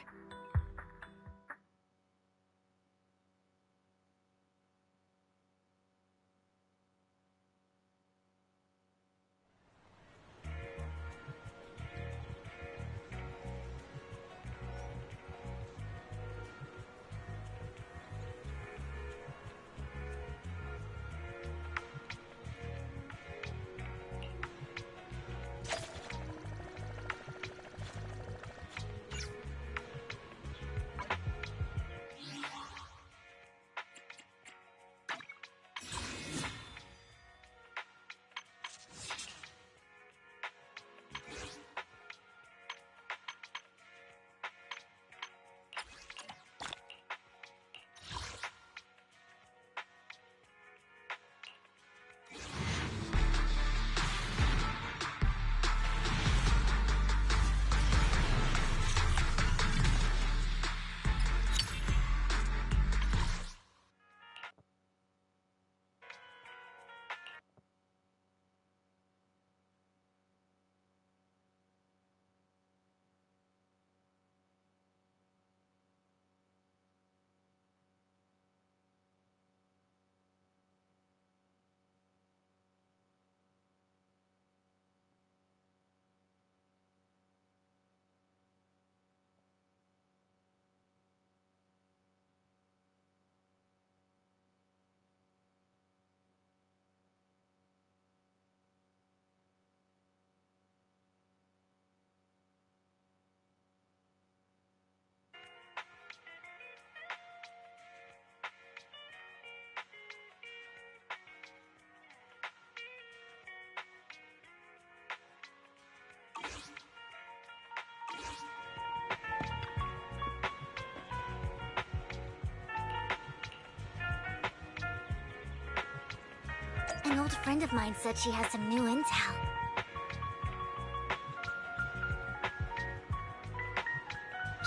An old friend of mine said she has some new intel.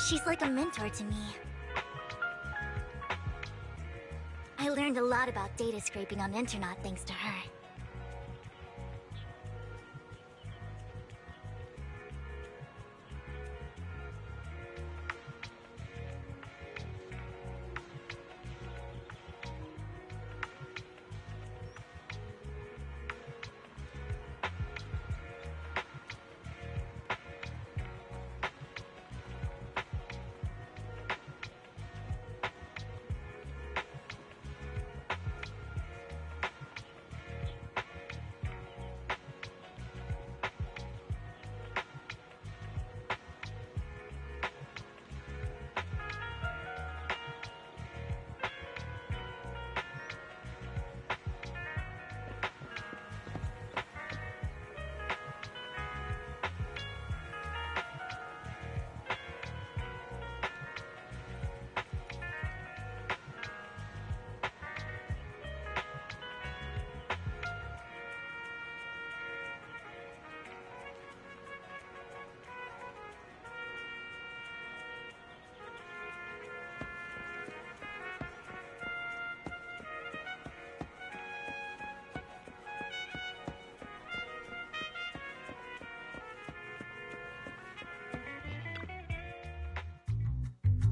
She's like a mentor to me. I learned a lot about data scraping on Internet thanks to her.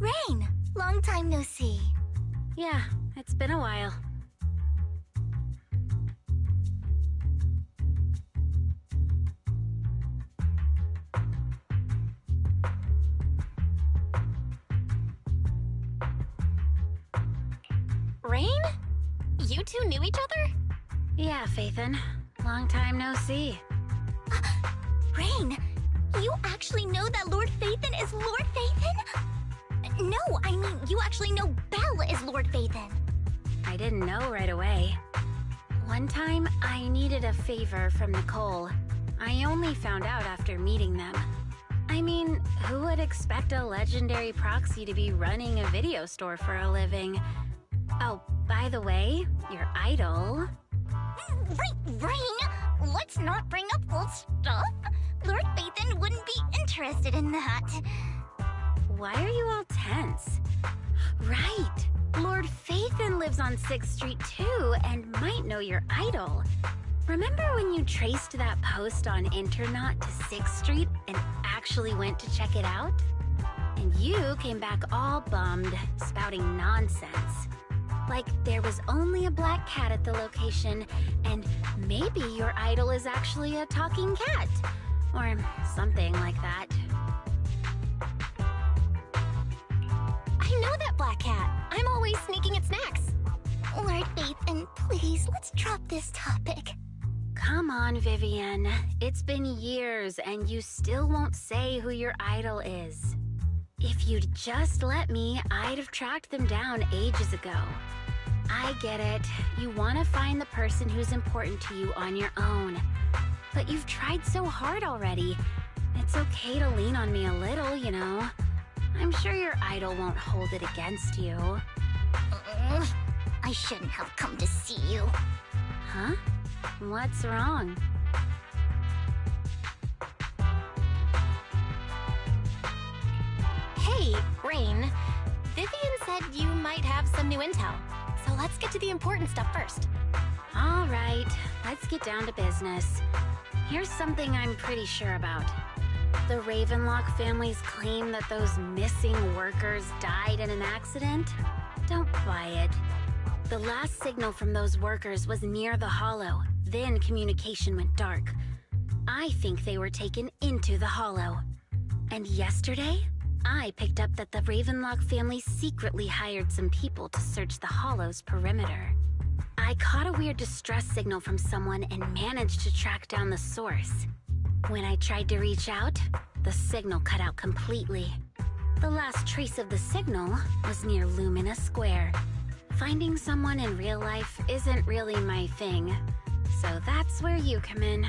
Rain! Long time no see. Yeah, it's been a while. Rain? You two knew each other? Yeah, Phaethon. Long time no see. Rain! You actually know that Lord Phaethon is Lord Phaethon? No, I mean, you actually know Belle is Lord Phaethon. I didn't know right away. One time, I needed a favor from Nicole. I only found out after meeting them. I mean, who would expect a legendary proxy to be running a video store for a living? Oh, by the way, your idol... Rain, let's not bring up old stuff. Lord Phaethon wouldn't be interested in that. Why are you all tense? Right! Lord Phaethon lives on 6th Street too, and might know your idol. Remember when you traced that post on Internaut to 6th Street and actually went to check it out? And you came back all bummed, spouting nonsense. Like there was only a black cat at the location, and maybe your idol is actually a talking cat. Or something like that. I know that black cat. I'm always sneaking at snacks. Lord Ethan, please, let's drop this topic. Come on, Vivian. It's been years, and you still won't say who your idol is. If you'd just let me, I'd have tracked them down ages ago. I get it. You want to find the person who's important to you on your own. But you've tried so hard already. It's okay to lean on me a little, you know. I'm sure your idol won't hold it against you. I shouldn't have come to see you. Huh? What's wrong? Hey, Rain. Vivian said you might have some new intel. So let's get to the important stuff first. All right, let's get down to business. Here's something I'm pretty sure about. The Ravenlock family's claim that those missing workers died in an accident? Don't buy it. The last signal from those workers was near the Hollow. Then communication went dark. I think they were taken into the Hollow. And yesterday, I picked up that the Ravenlock family secretly hired some people to search the Hollow's perimeter. I caught a weird distress signal from someone and managed to track down the source. When I tried to reach out, the signal cut out completely. The last trace of the signal was near Lumina Square. Finding someone in real life isn't really my thing, so that's where you come in.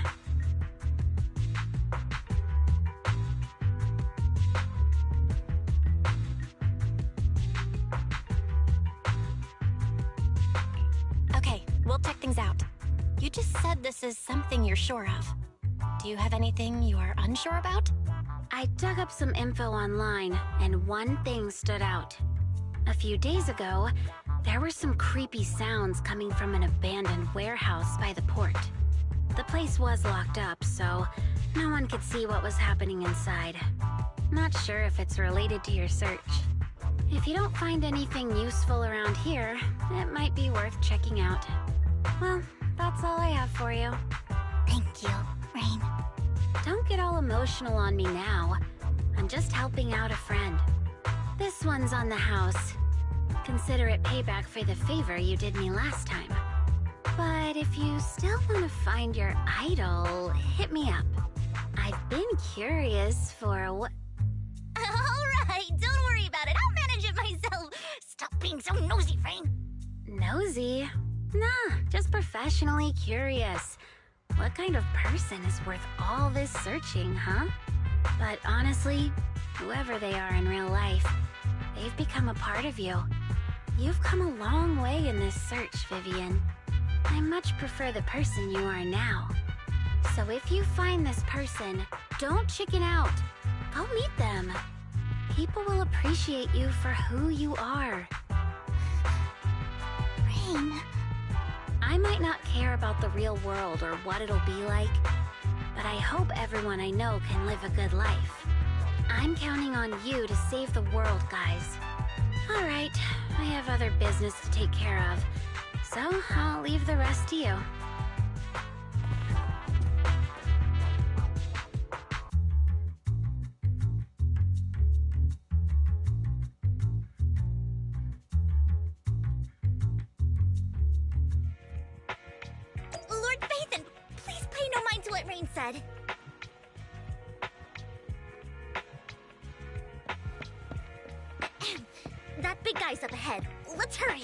Okay, we'll check things out. You just said this is something you're sure of. Do you have anything you are unsure about? I dug up some info online, and one thing stood out. A few days ago, there were some creepy sounds coming from an abandoned warehouse by the port. The place was locked up, so no one could see what was happening inside. Not sure if it's related to your search. If you don't find anything useful around here, it might be worth checking out. Well, that's all I have for you. Thank you, Rain. Don't get all emotional on me now. I'm just helping out a friend. This one's on the house. Consider it payback for the favor you did me last time. But if you still want to find your idol, hit me up. I've been curious for what... Alright, don't worry about it. I'll manage it myself. Stop being so nosy, Rain. Nosy? Nah, just professionally curious. What kind of person is worth all this searching, huh? But honestly, whoever they are in real life, they've become a part of you. You've come a long way in this search, Vivian. I much prefer the person you are now. So if you find this person, don't chicken out. Go meet them. People will appreciate you for who you are. Rain. I might not care about the real world or what it'll be like, but I hope everyone I know can live a good life. I'm counting on you to save the world, guys. All right, I have other business to take care of, so I'll leave the rest to you. Lord Bathan, please pay no mind to what Rain said. That big guy's up ahead. Let's hurry.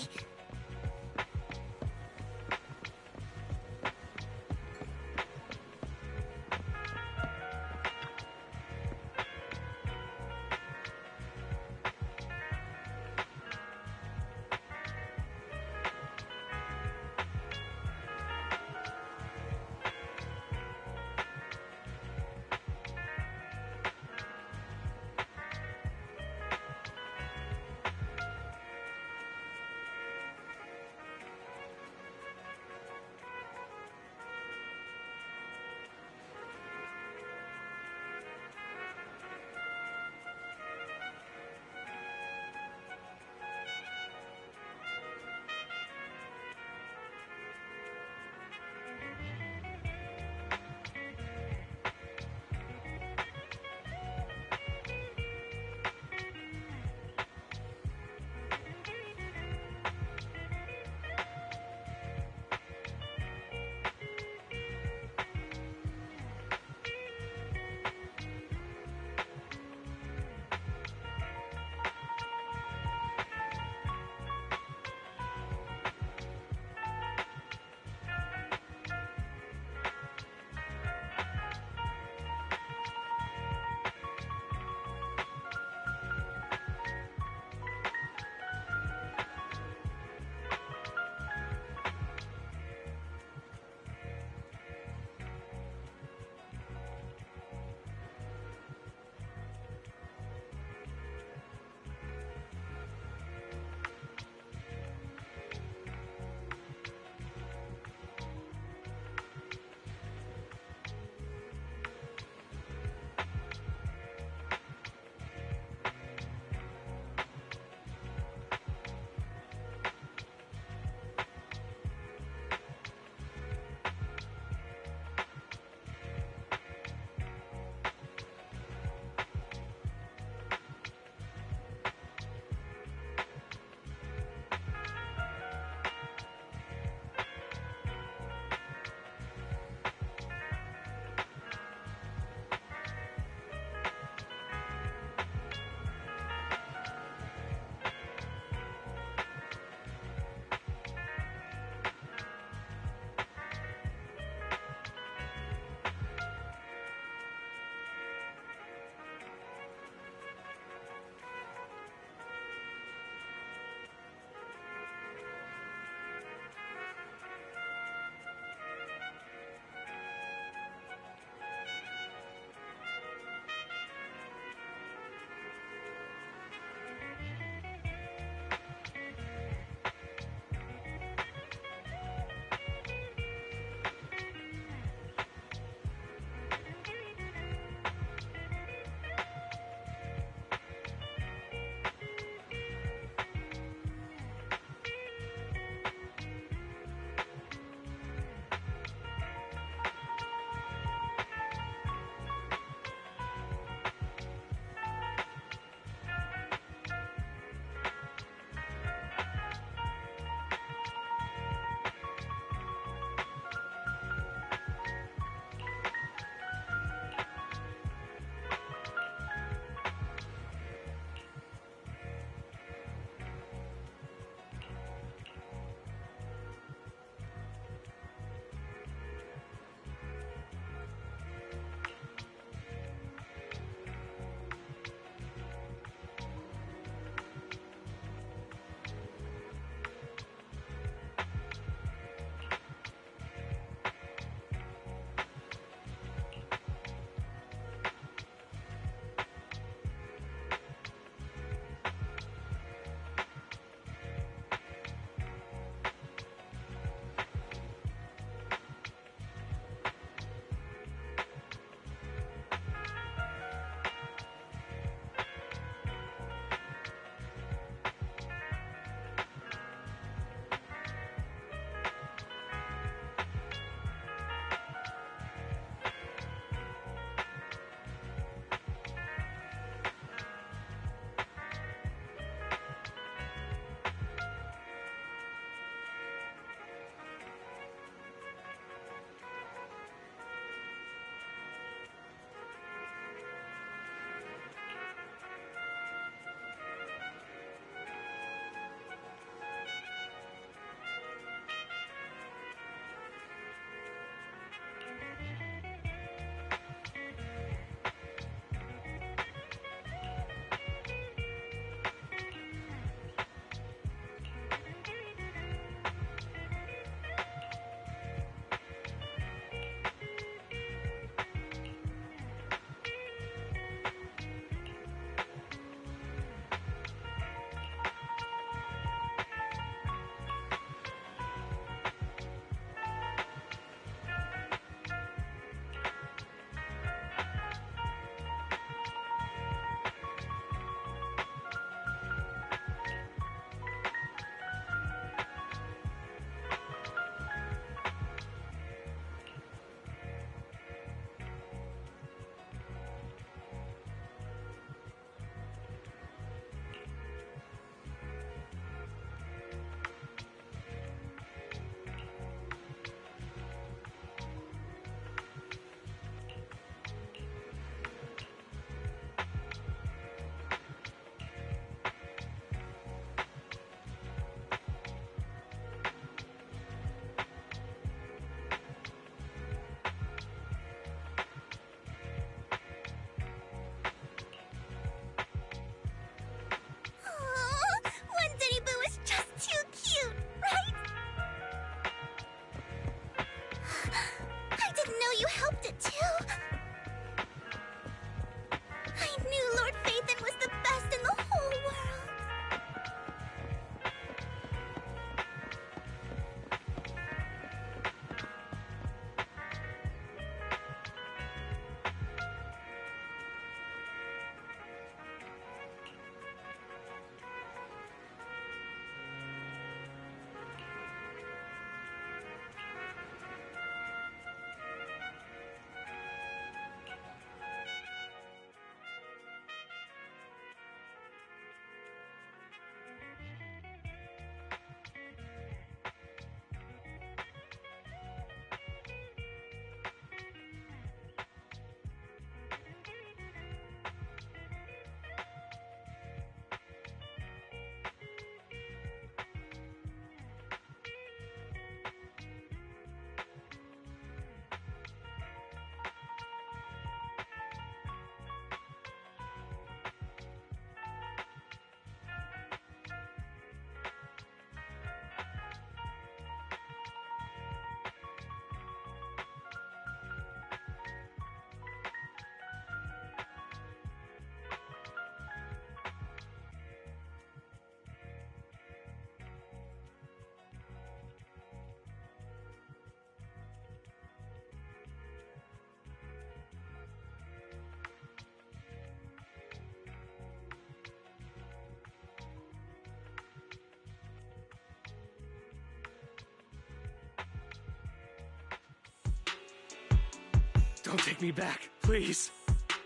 Don't take me back, please.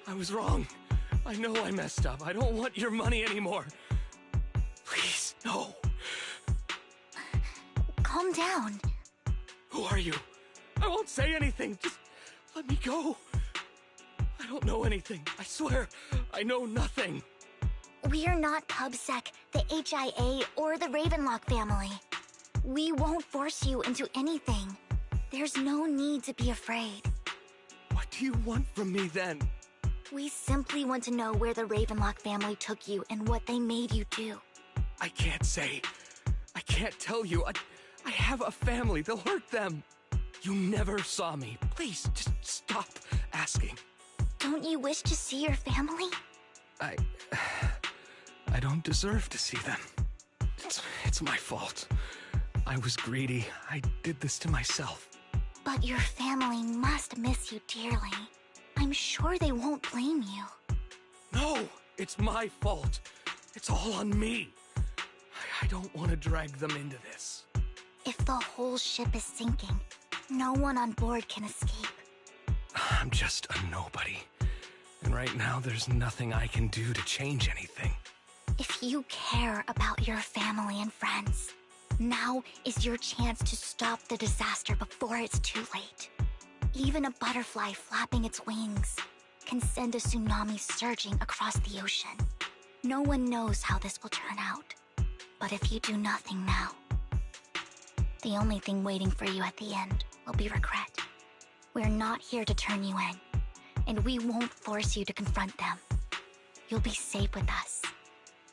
I was wrong. I know I messed up. I don't want your money anymore. Please, no. Calm down. Who are you? I won't say anything. Just let me go. I don't know anything. I swear, I know nothing. We're not PubSec, the HIA, or the Ravenlock family. We won't force you into anything. There's no need to be afraid. What do you want from me then? We simply want to know where the Ravenlock family took you and what they made you do. I can't say. I can't tell you. I have a family. They'll hurt them. You never saw me. Please, just stop asking. Don't you wish to see your family? I don't deserve to see them. It's my fault. I was greedy. I did this to myself. But your family must miss you dearly. I'm sure they won't blame you. No, it's my fault. It's all on me. I don't want to drag them into this. If the whole ship is sinking, no one on board can escape. I'm just a nobody. And right now, there's nothing I can do to change anything. If you care about your family and friends, now is your chance to stop the disaster before it's too late. Even a butterfly flapping its wings can send a tsunami surging across the ocean. No one knows how this will turn out. But if you do nothing now, the only thing waiting for you at the end will be regret. We're not here to turn you in, and we won't force you to confront them. You'll be safe with us.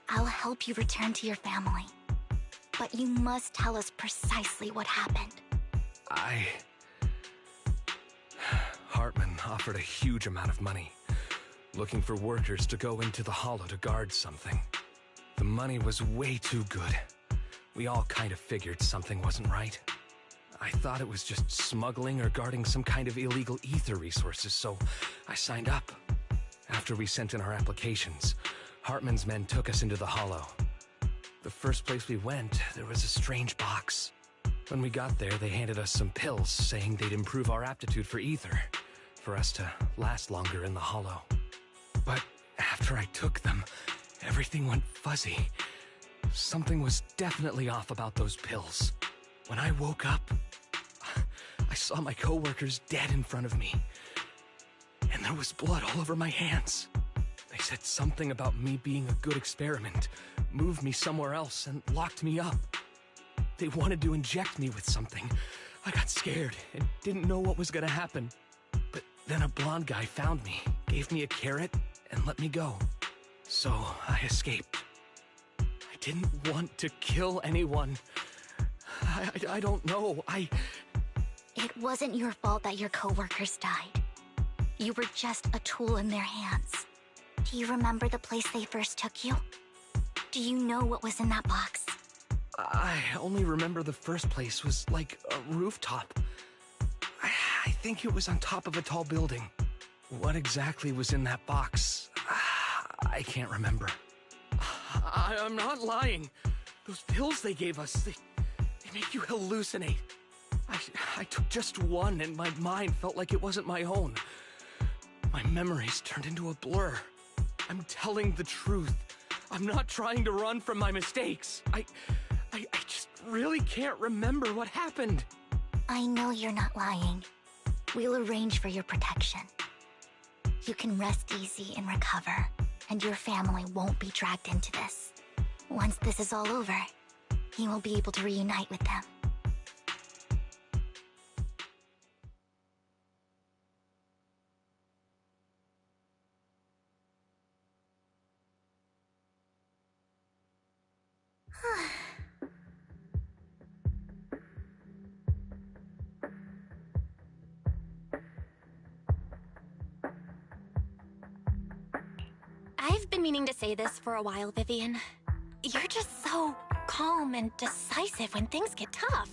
I'll help you return to your family. But you must tell us precisely what happened. Hartman offered a huge amount of money, looking for workers to go into the hollow to guard something. The money was way too good. We all kind of figured something wasn't right. I thought it was just smuggling or guarding some kind of illegal ether resources, so I signed up. After we sent in our applications, Hartman's men took us into the hollow. The first place we went, there was a strange box. When we got there, they handed us some pills, saying they'd improve our aptitude for ether, for us to last longer in the hollow. But after I took them, everything went fuzzy. Something was definitely off about those pills. When I woke up, I saw my coworkers dead in front of me. And there was blood all over my hands. They said something about me being a good experiment, moved me somewhere else, and locked me up. They wanted to inject me with something. I got scared and didn't know what was gonna happen. But then a blonde guy found me, gave me a carrot, and let me go. So I escaped. I didn't want to kill anyone. I don't know. It wasn't your fault that your coworkers died. You were just a tool in their hands. Do you remember the place they first took you? Do you know what was in that box? I only remember the first place was like a rooftop. I think it was on top of a tall building. What exactly was in that box? I can't remember. I'm not lying. Those pills they gave us, they make you hallucinate. I took just one and my mind felt like it wasn't my own. My memories turned into a blur. I'm telling the truth. I'm not trying to run from my mistakes. I just really can't remember what happened. I know you're not lying. We'll arrange for your protection. You can rest easy and recover, and your family won't be dragged into this. Once this is all over, you will be able to reunite with them. I've been meaning to say this for a while, Vivian. You're just so calm and decisive when things get tough.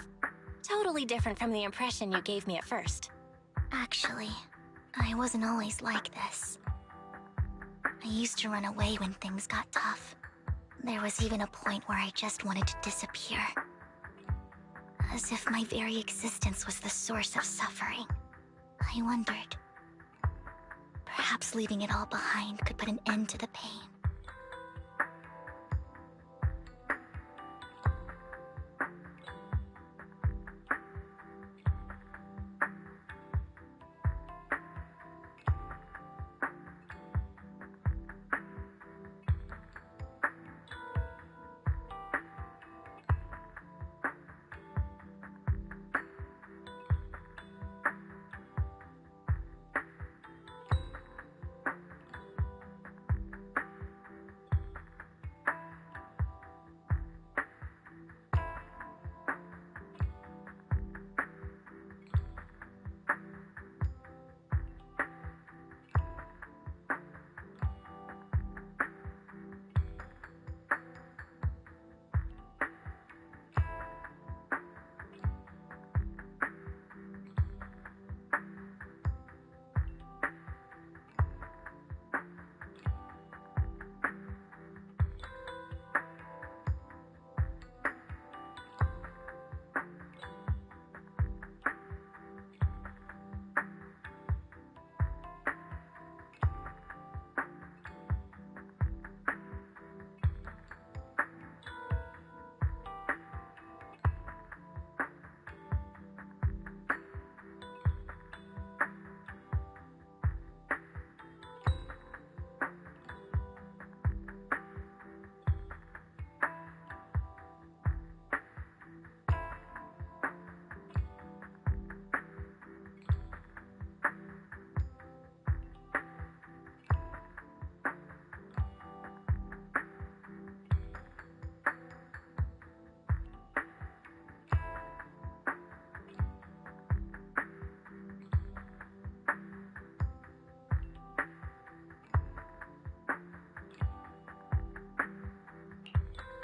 Totally different from the impression you gave me at first. Actually, I wasn't always like this. I used to run away when things got tough. There was even a point where I just wanted to disappear. As if my very existence was the source of suffering. I wondered, just leaving it all behind could put an end to the pain.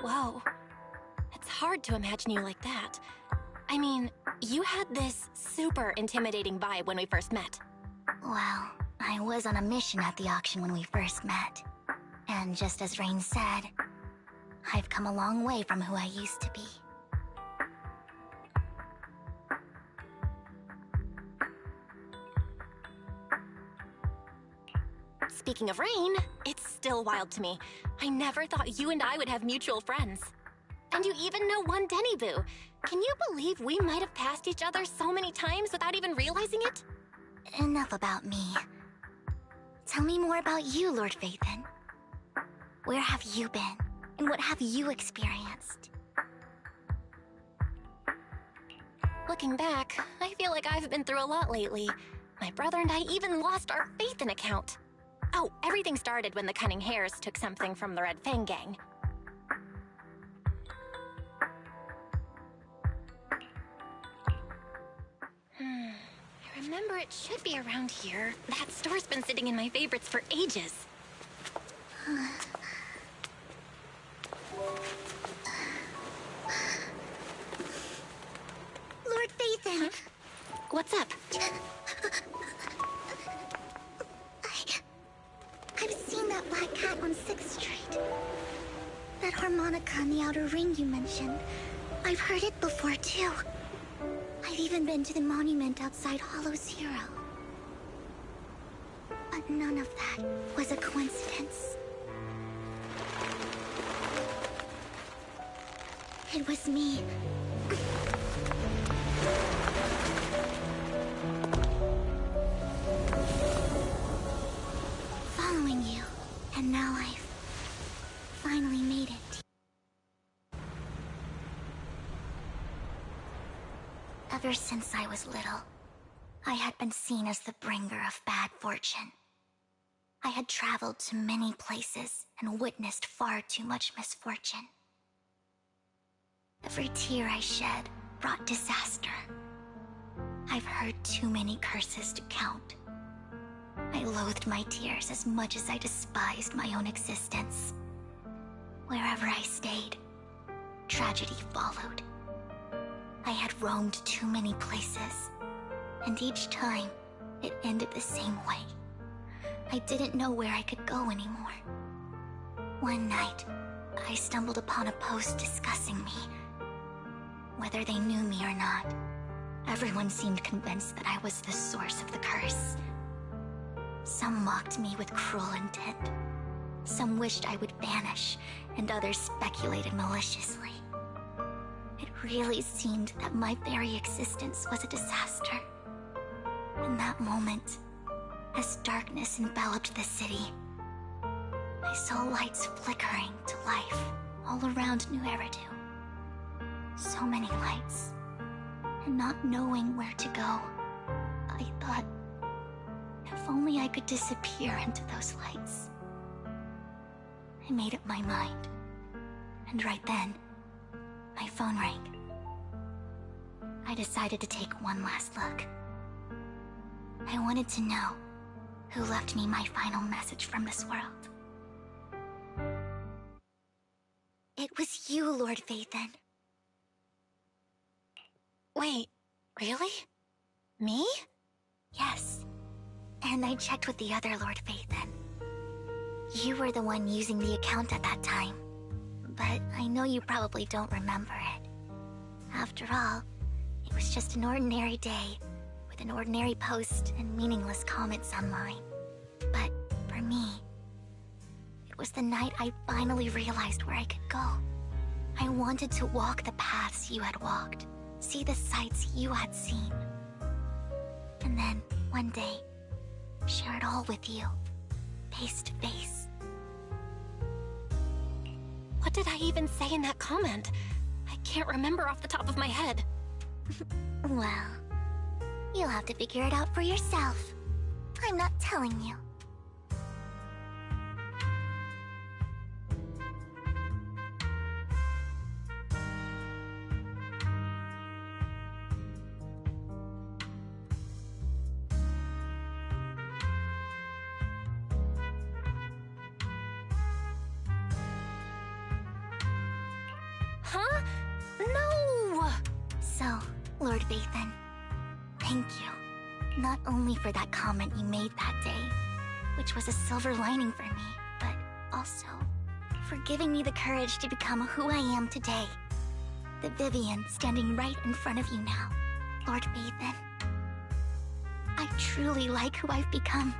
Whoa. It's hard to imagine you like that. I mean, you had this super intimidating vibe when we first met. Well, I was on a mission at the auction when we first met. And just as Rain said, I've come a long way from who I used to be. Speaking of Rain, it's still wild to me. I never thought you and I would have mutual friends. And you even know one Denny Boo. Can you believe we might have passed each other so many times without even realizing it? Enough about me. Tell me more about you, Lord Phaethon. Where have you been? And what have you experienced? Looking back, I feel like I've been through a lot lately. My brother and I even lost our Phaethon account. Oh, everything started when the Cunning Hares took something from the Red Fang gang. I remember it should be around here. That store's been sitting in my favorites for ages. Lord Phaethon! Huh? What's up? I've seen that black cat on 6th Street. That harmonica in the outer ring you mentioned. I've heard it before, too. I've even been to the monument outside Hollow Zero. But none of that was a coincidence. It was me. Following you, and now I've finally made it. Ever since I was little, I had been seen as the bringer of bad fortune. I had traveled to many places and witnessed far too much misfortune. Every tear I shed brought disaster. I've heard too many curses to count. I loathed my tears as much as I despised my own existence. Wherever I stayed, tragedy followed. I had roamed too many places, and each time, it ended the same way. I didn't know where I could go anymore. One night, I stumbled upon a post discussing me. Whether they knew me or not, everyone seemed convinced that I was the source of the curse. Some mocked me with cruel intent. Some wished I would vanish, and others speculated maliciously. It really seemed that my very existence was a disaster. In that moment, as darkness enveloped the city, I saw lights flickering to life all around New Eridu. So many lights, and not knowing where to go, I thought, if only I could disappear into those lights. I made up my mind, and right then, my phone rang. I decided to take one last look. I wanted to know who left me my final message from this world. It was you, Lord Vathan. Wait, really? Me? Yes. And I checked with the other Lord Vathan. You were the one using the account at that time. But I know you probably don't remember it. After all, it was just an ordinary day, with an ordinary post and meaningless comments online. But for me, it was the night I finally realized where I could go. I wanted to walk the paths you had walked, see the sights you had seen. And then, one day, share it all with you, face to face. What did I even say in that comment? I can't remember off the top of my head. Well, you'll have to figure it out for yourself. I'm not telling you. Huh? No! So, Lord Vathan, thank you. Not only for that comment you made that day, which was a silver lining for me, but also for giving me the courage to become who I am today. The Vivian standing right in front of you now, Lord Vathan. I truly like who I've become.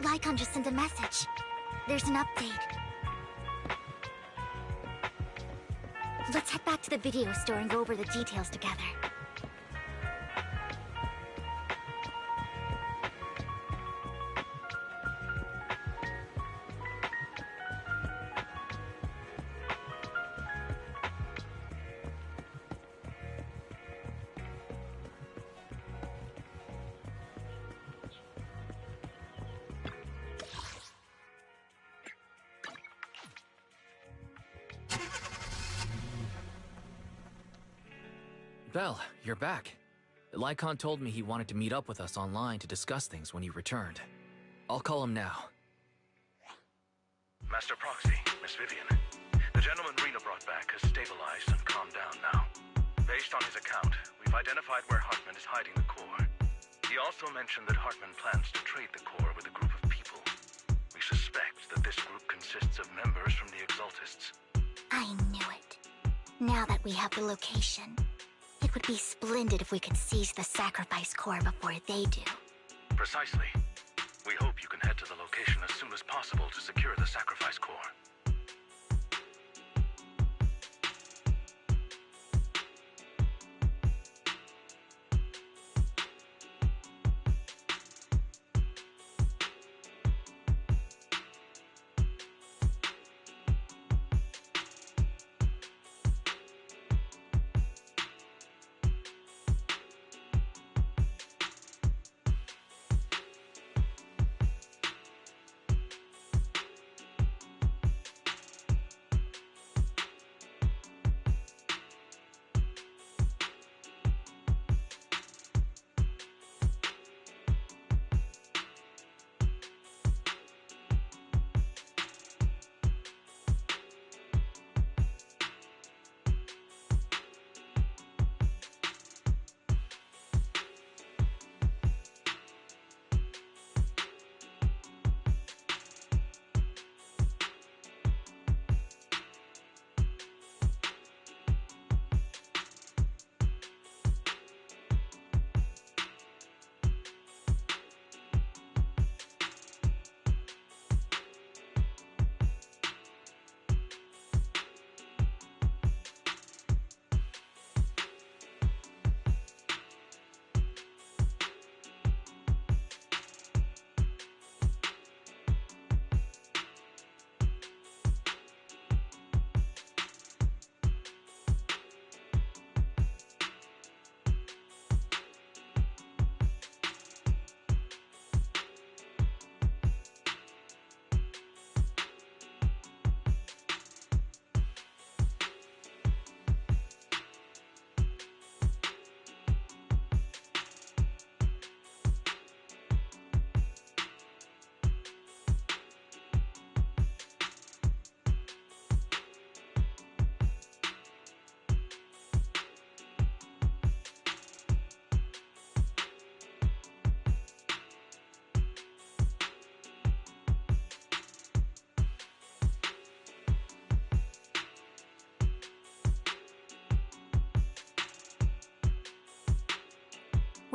Lycon just sent a message. There's an update. Let's head back to the video store and go over the details together. Belle, you're back. Lycon told me he wanted to meet up with us online to discuss things when he returned. I'll call him now. Master Proxy, Miss Vivian. The gentleman Rena brought back has stabilized and calmed down now. Based on his account, we've identified where Hartman is hiding the core. He also mentioned that Hartman plans to trade the core with a group of people. We suspect that this group consists of members from the Exaltists. I knew it. Now that we have the location, it would be splendid if we could seize the sacrifice core before they do. Precisely. We hope you can head to the location as soon as possible to secure the sacrifice core.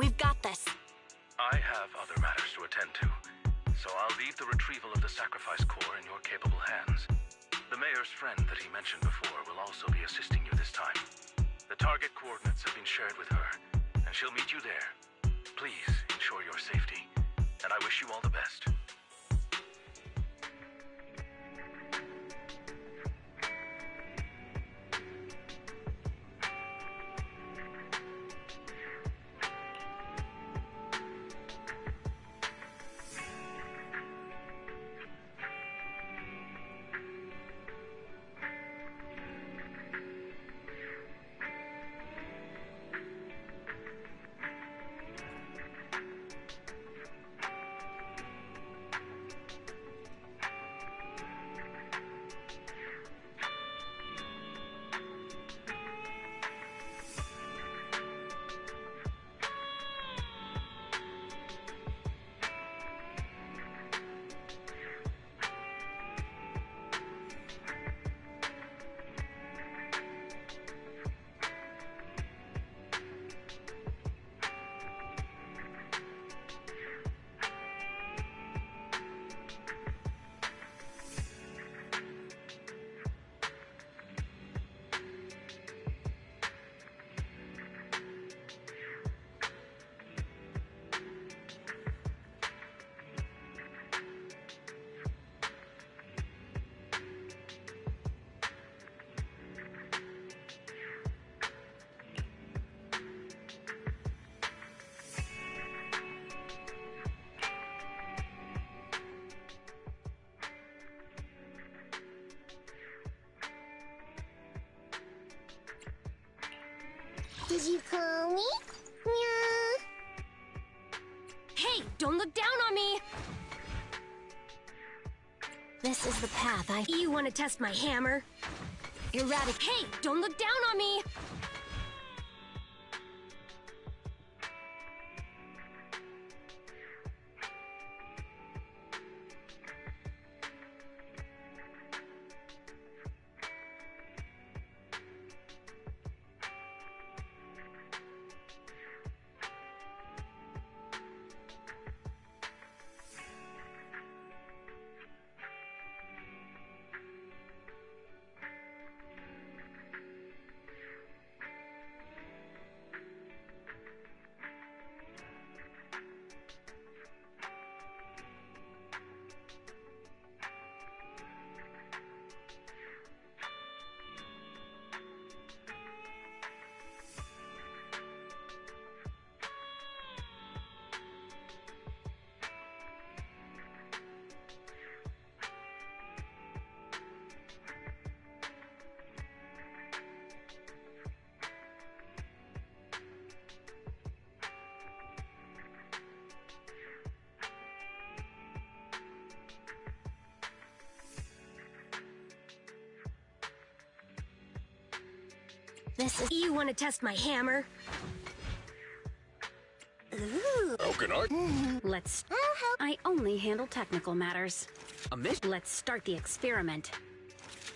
We've got this. I have other matters to attend to, so I'll leave the retrieval of the sacrifice core in your capable hands. The mayor's friend that he mentioned before will also be assisting you this time. The target coordinates have been shared with her, and she'll meet you there. Please ensure your safety, and I wish you all the best. Did you call me? Yeah. Hey, don't look down on me! This is the path You want to test my hammer? Erratic. Hey, don't look down on me! You want to test my hammer? Ooh. How can I? Let's... I'll help. I only handle technical matters. A mission? Let's start the experiment.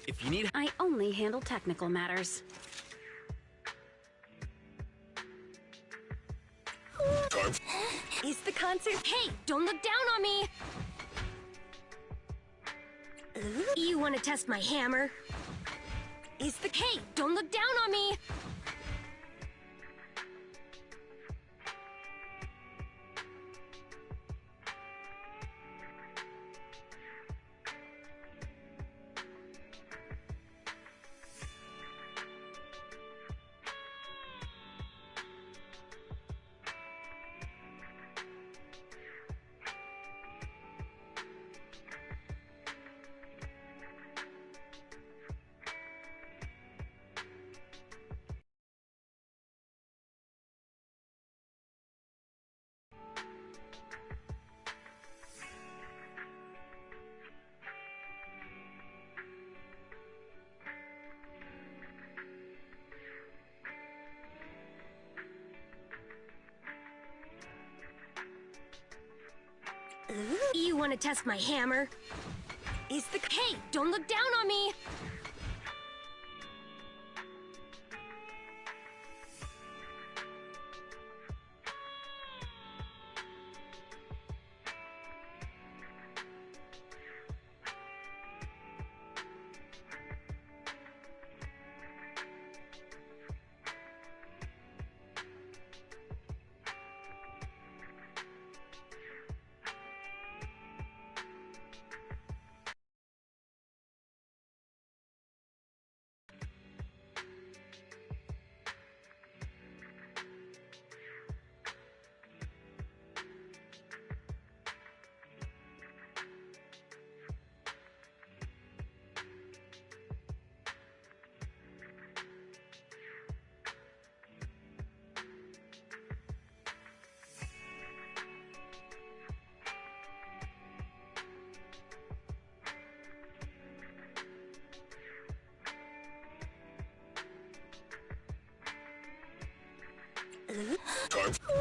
If you need... I only handle technical matters. Time. Is the concert... Hey, don't look down on me! You want to test my hammer? Is the... Hey, don't look down on me! You want to test my hammer? Is the... Hey, don't look down on me!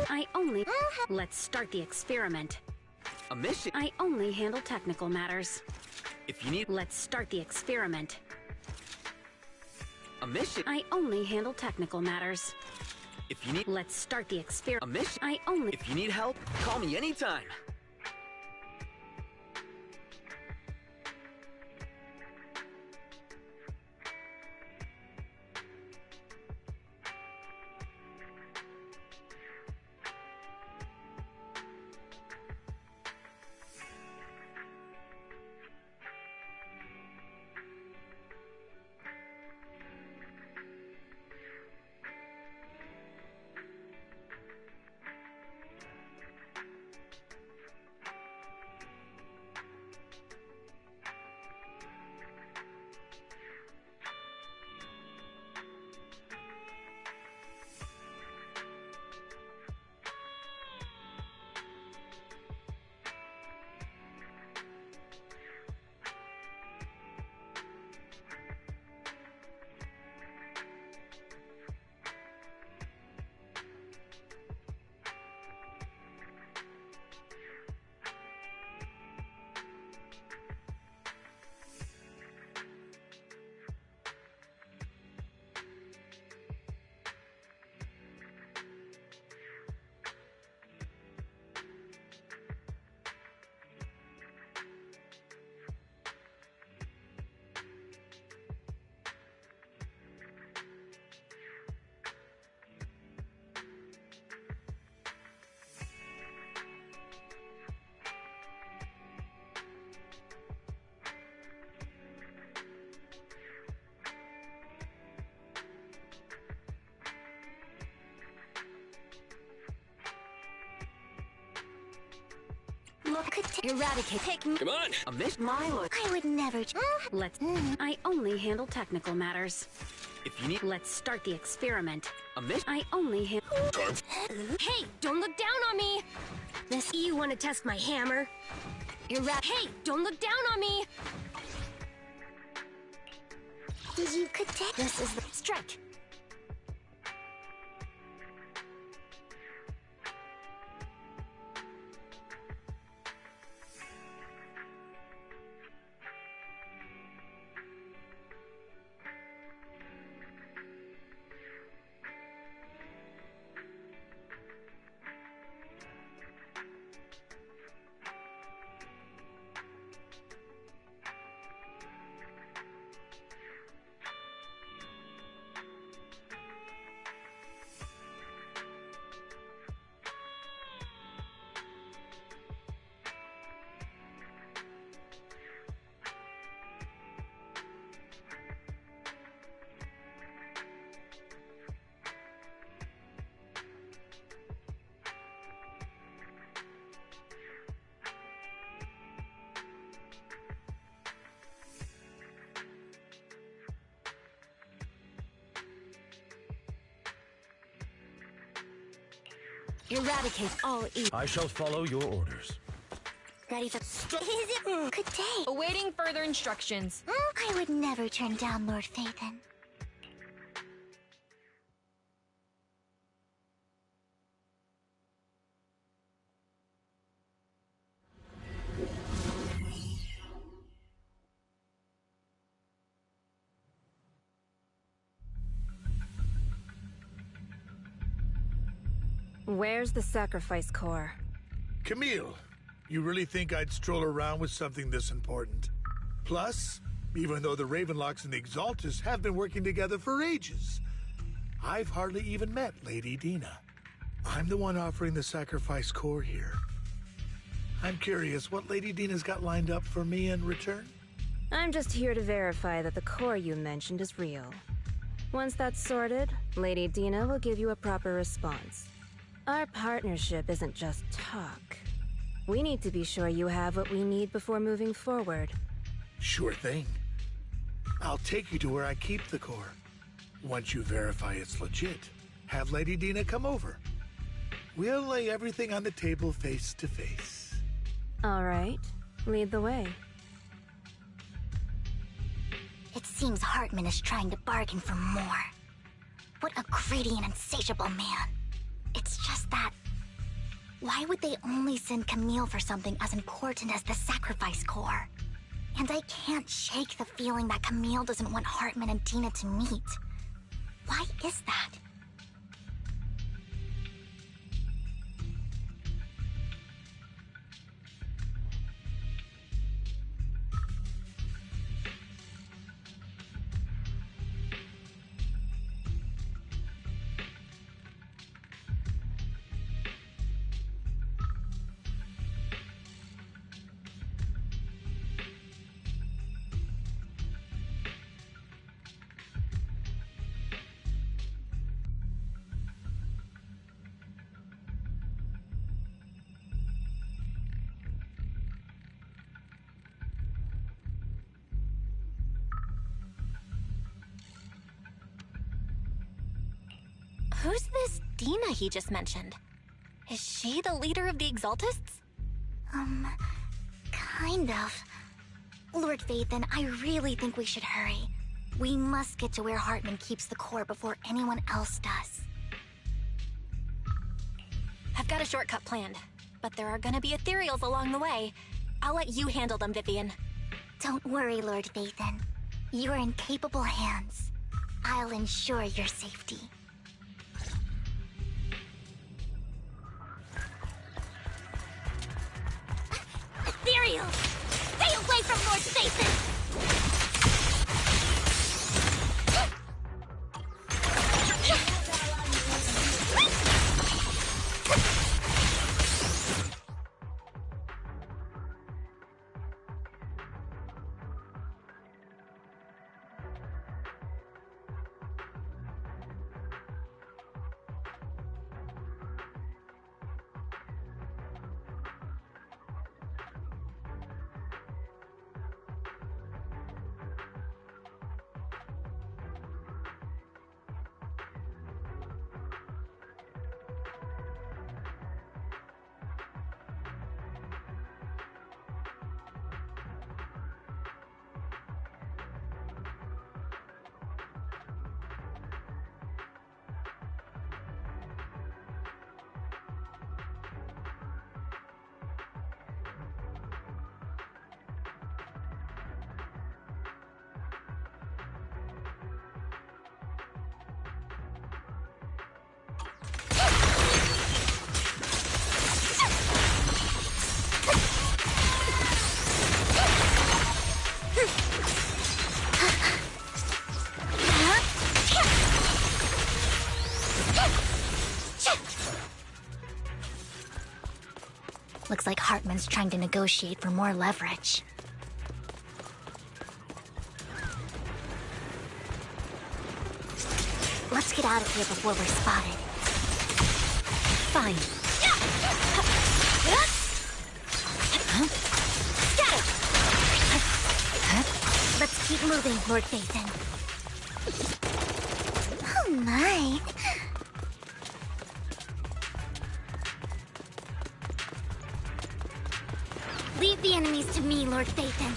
I only... Let's start the experiment. A mission? I only handle technical matters. If you need Let's start the experiment. a mission? I only handle technical matters. If you need Let's start the a experiment. mission? I only... If you need help, call me anytime. Look at Eradicate. Come on. A mission? My look. I would never. Let's... I only handle technical matters. If you need Let's start the experiment. a mission? I only handle... Hey, don't look down on me! This... You want to test my hammer? Hey, don't look down on me! Did you cadet? This is the... Strike! Eradicate all evil. I shall follow your orders. Ready for... Good day. Awaiting further instructions. I would never turn down Lord Phaethon. Where's the sacrifice core? Camille, you really think I'd stroll around with something this important? Plus, even though the Ravenlocks and the Exaltus have been working together for ages, I've hardly even met Lady Dina. I'm the one offering the sacrifice core here. I'm curious what Lady Dina's got lined up for me in return? I'm just here to verify that the core you mentioned is real. Once that's sorted, Lady Dina will give you a proper response. Our partnership isn't just talk. We need to be sure you have what we need before moving forward. Sure thing. I'll take you to where I keep the core. Once you verify it's legit, have Lady Dina come over. We'll lay everything on the table face to face. All right, lead the way. It seems Hartman is trying to bargain for more. What a greedy and insatiable man. just that... Why would they only send Camille for something as important as the sacrifice core? And I can't shake the feeling that Camille doesn't want Hartman and Dina to meet. Why is that? Who's this Dina he just mentioned? Is she the leader of the Exaltists? Kind of. Lord Vathan, I really think we should hurry. We must get to where Hartman keeps the core before anyone else does. I've got a shortcut planned, but there are gonna be ethereals along the way. I'll let you handle them, Vivian. Don't worry, Lord Vathan. You're in capable hands. I'll ensure your safety. Ethereal! Stay away from Lord Vathan! Looks like Hartman's trying to negotiate for more leverage. Let's get out of here before we're spotted. Fine. Let's keep moving, Lord Vathan. Oh my. Leave the enemies to me, Lord Vathan.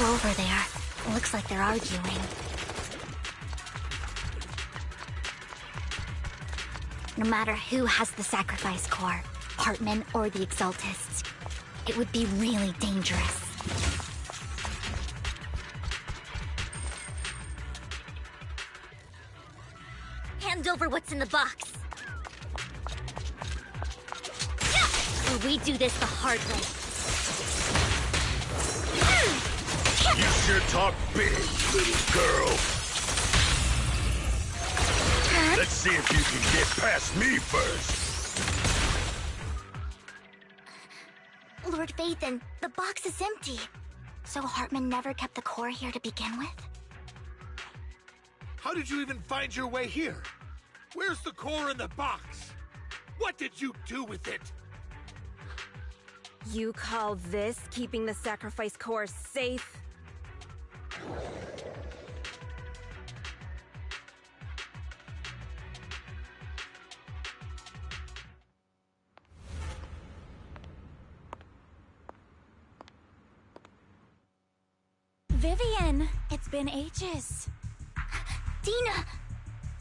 Over there. Looks like they're arguing. No matter who has the sacrifice core, Hartman or the Exaltists, it would be really dangerous. over what's in the box. Or we do this the hard way. You sure talk big, little girl. Let's see if you can get past me first. Lord Vathan, the box is empty. So Hartman never kept the core here to begin with? How did you even find your way here? Where's the core in the box? What did you do with it? You call this keeping the sacrifice core safe? Vivian, it's been ages. Dina!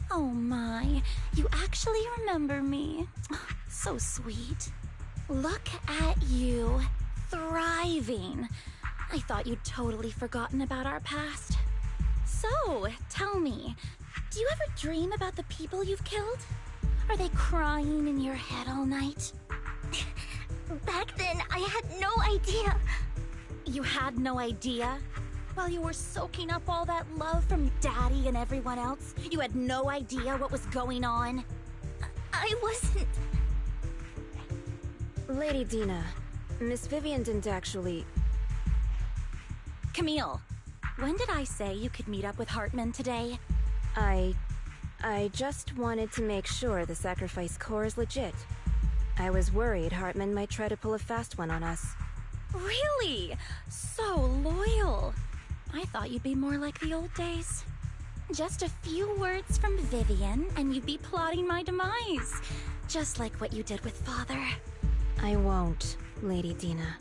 Oh my, you actually remember me. So sweet. Look at you, thriving. I thought you'd totally forgotten about our past. So, tell me, do you ever dream about the people you've killed? Are they crying in your head all night? Back then, I had no idea. You had no idea? While you were soaking up all that love from Daddy and everyone else, you had no idea what was going on? I wasn't... Lady Dina, Miss Vivian didn't actually... Camille, when did I say you could meet up with Hartman today? I just wanted to make sure the sacrifice core is legit. I was worried Hartman might try to pull a fast one on us. Really? So loyal. I thought you'd be more like the old days. Just a few words from Vivian, and you'd be plotting my demise. Just like what you did with Father. I won't, Lady Dina.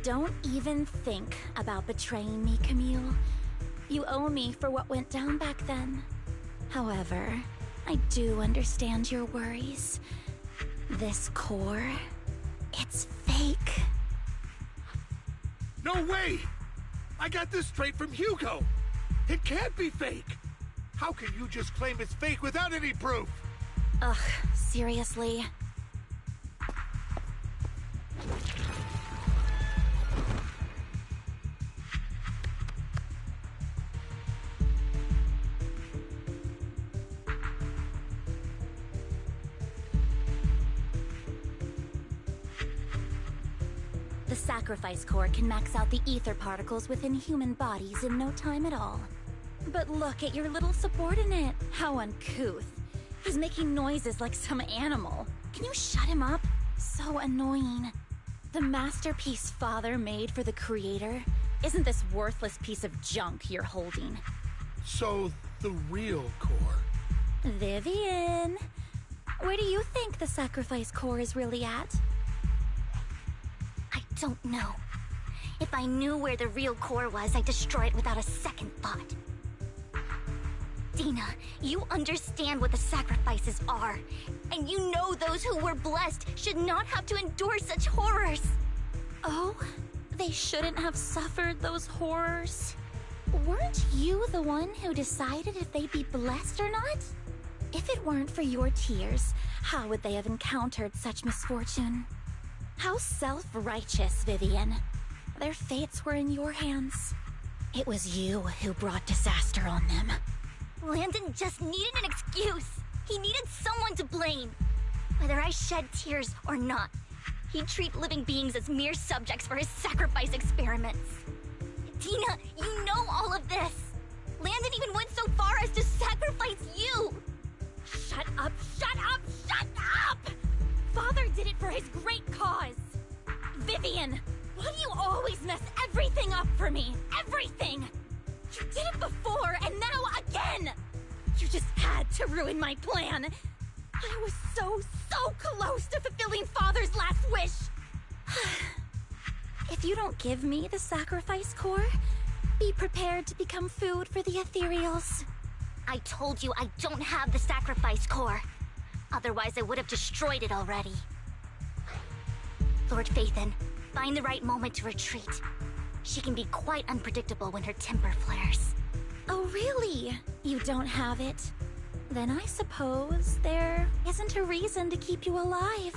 Don't even think about betraying me, Camille. You owe me for what went down back then. However, I do understand your worries. This core, it's fake. No way! I got this straight from Hugo. It can't be fake. How can you just claim it's fake without any proof? Ugh, seriously. The sacrifice core can max out the ether particles within human bodies in no time at all. But look at your little subordinate. How uncouth. He's making noises like some animal. Can you shut him up? So annoying. The masterpiece Father made for the Creator isn't this worthless piece of junk you're holding. So, the real core. Vivian, where do you think the sacrifice core is really at? I don't know. If I knew where the real core was, I'd destroy it without a second thought. Dina, you understand what the sacrifices are. And you know those who were blessed should not have to endure such horrors. Oh, they shouldn't have suffered those horrors. Weren't you the one who decided if they'd be blessed or not? If it weren't for your tears, how would they have encountered such misfortune? How self-righteous, Vivian. Their fates were in your hands. It was you who brought disaster on them. Landon just needed an excuse. He needed someone to blame. Whether I shed tears or not, he'd treat living beings as mere subjects for his sacrifice experiments. Dina, you know all of this. Landon even went so far as to sacrifice you. Shut up, shut up, shut up! Father did it for his great cause. Vivian, why do you always mess everything up for me? Everything! You did it before, and now again! You just had to ruin my plan. I was so close to fulfilling Father's last wish. If you don't give me the sacrifice core, be prepared to become food for the ethereals. I told you I don't have the sacrifice core. Otherwise, I would have destroyed it already. Lord Vathan, find the right moment to retreat. She can be quite unpredictable when her temper flares. Oh, really? You don't have it? then I suppose there isn't a reason to keep you alive.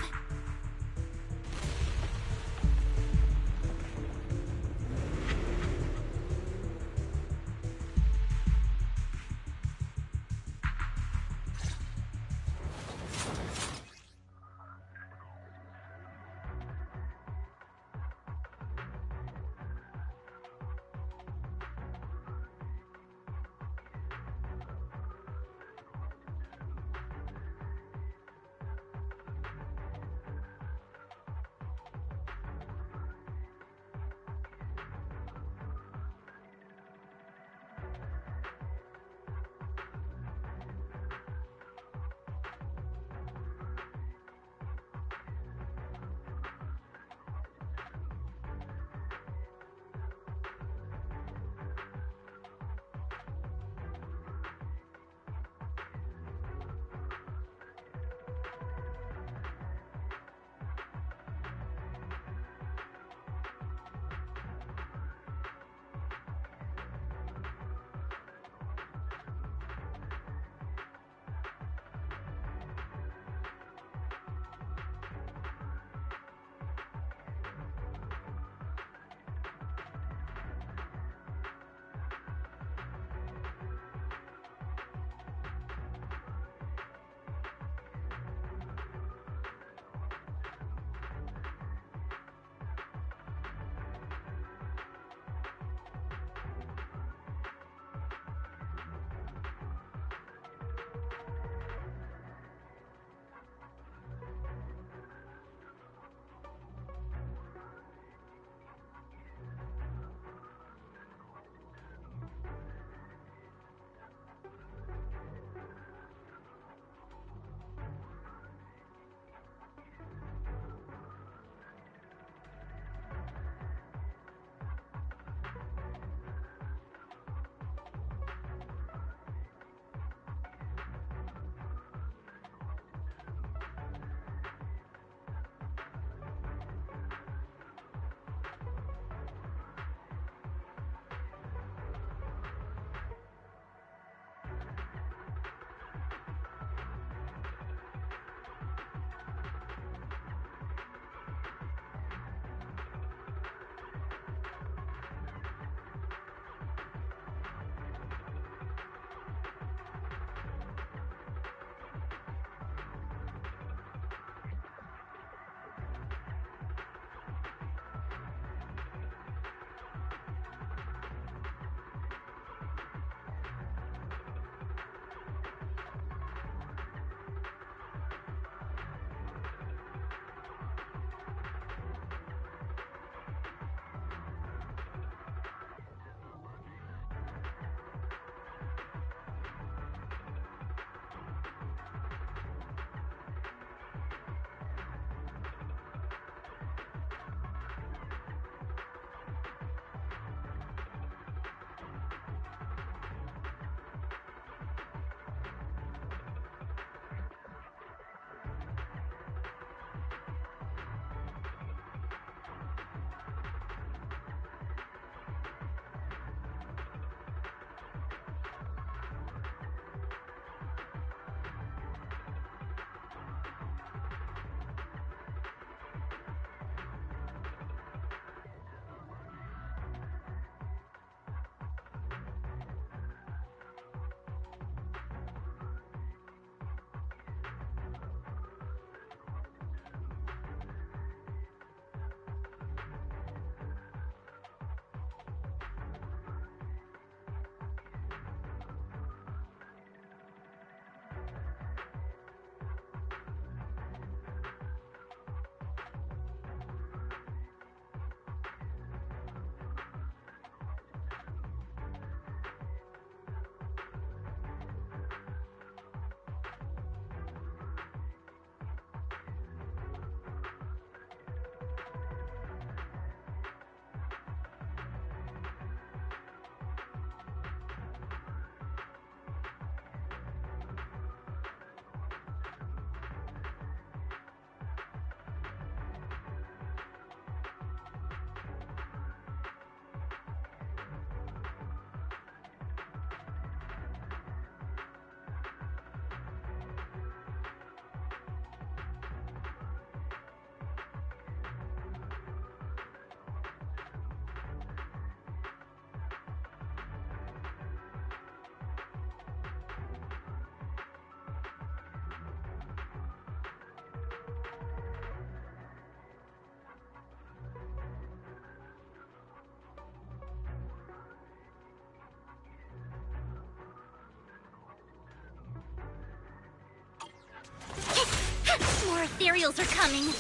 ethereals are coming.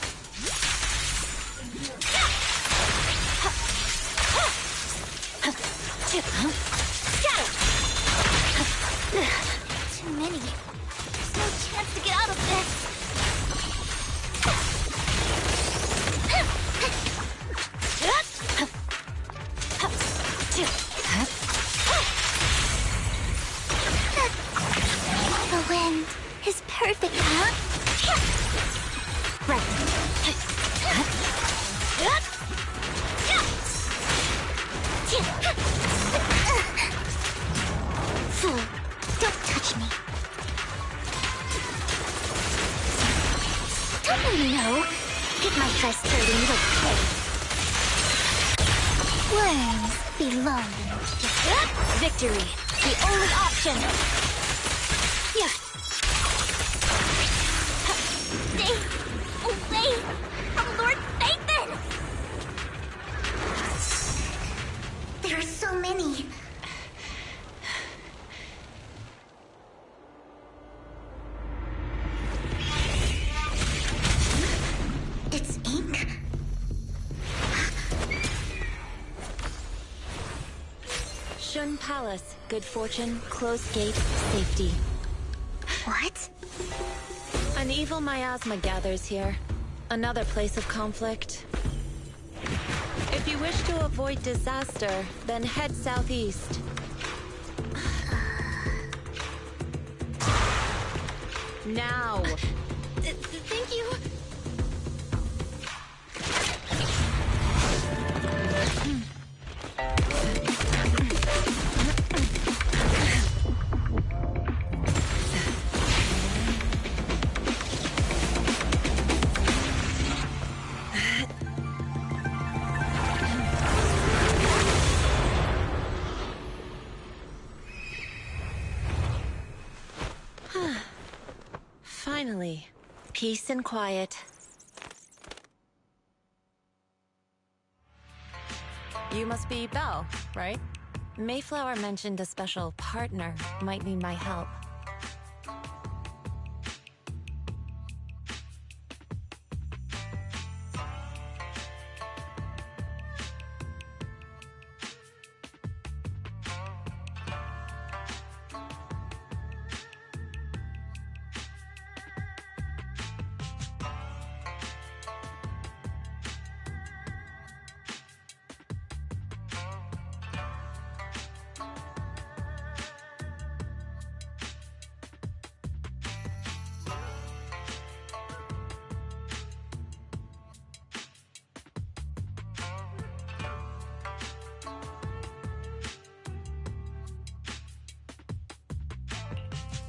Too many. There's no chance to get out of this. The wind is perfect, huh? Right. Fool, don't touch me. Don't you know? Get my dress dirty and look pretty. Worms belong. Victory, the only option. Stay away from Lord Nathan! There are so many. It's ink? Shun Palace. Good fortune, closed gate, safety. What? An evil miasma gathers here. Another place of conflict. If you wish to avoid disaster, then head southeast. Now! Thank you. Finally, peace and quiet. You must be Belle, right? Mayflower mentioned a special partner might need my help.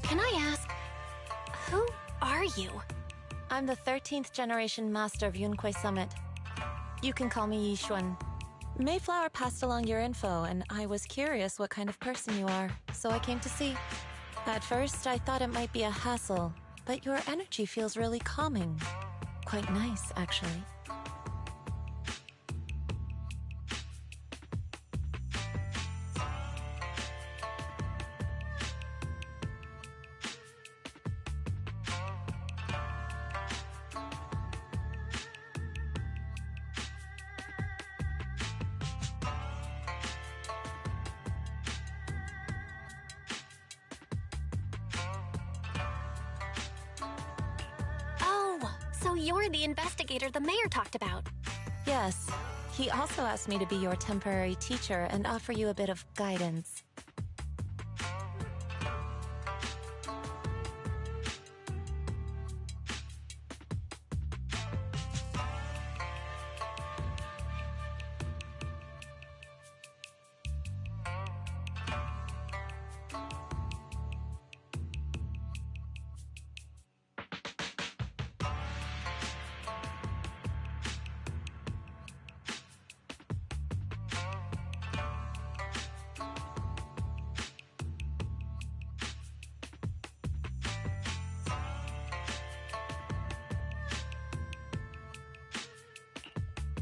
Can I ask, who are you? I'm the 13th generation master of Yunque Summit. You can call me Yixuan. Mayflower passed along your info, and I was curious what kind of person you are, so I came to see. At first, I thought it might be a hassle, but your energy feels really calming. Quite nice, actually. So you're the investigator the mayor talked about. Yes. He also asked me to be your temporary teacher and offer you a bit of guidance.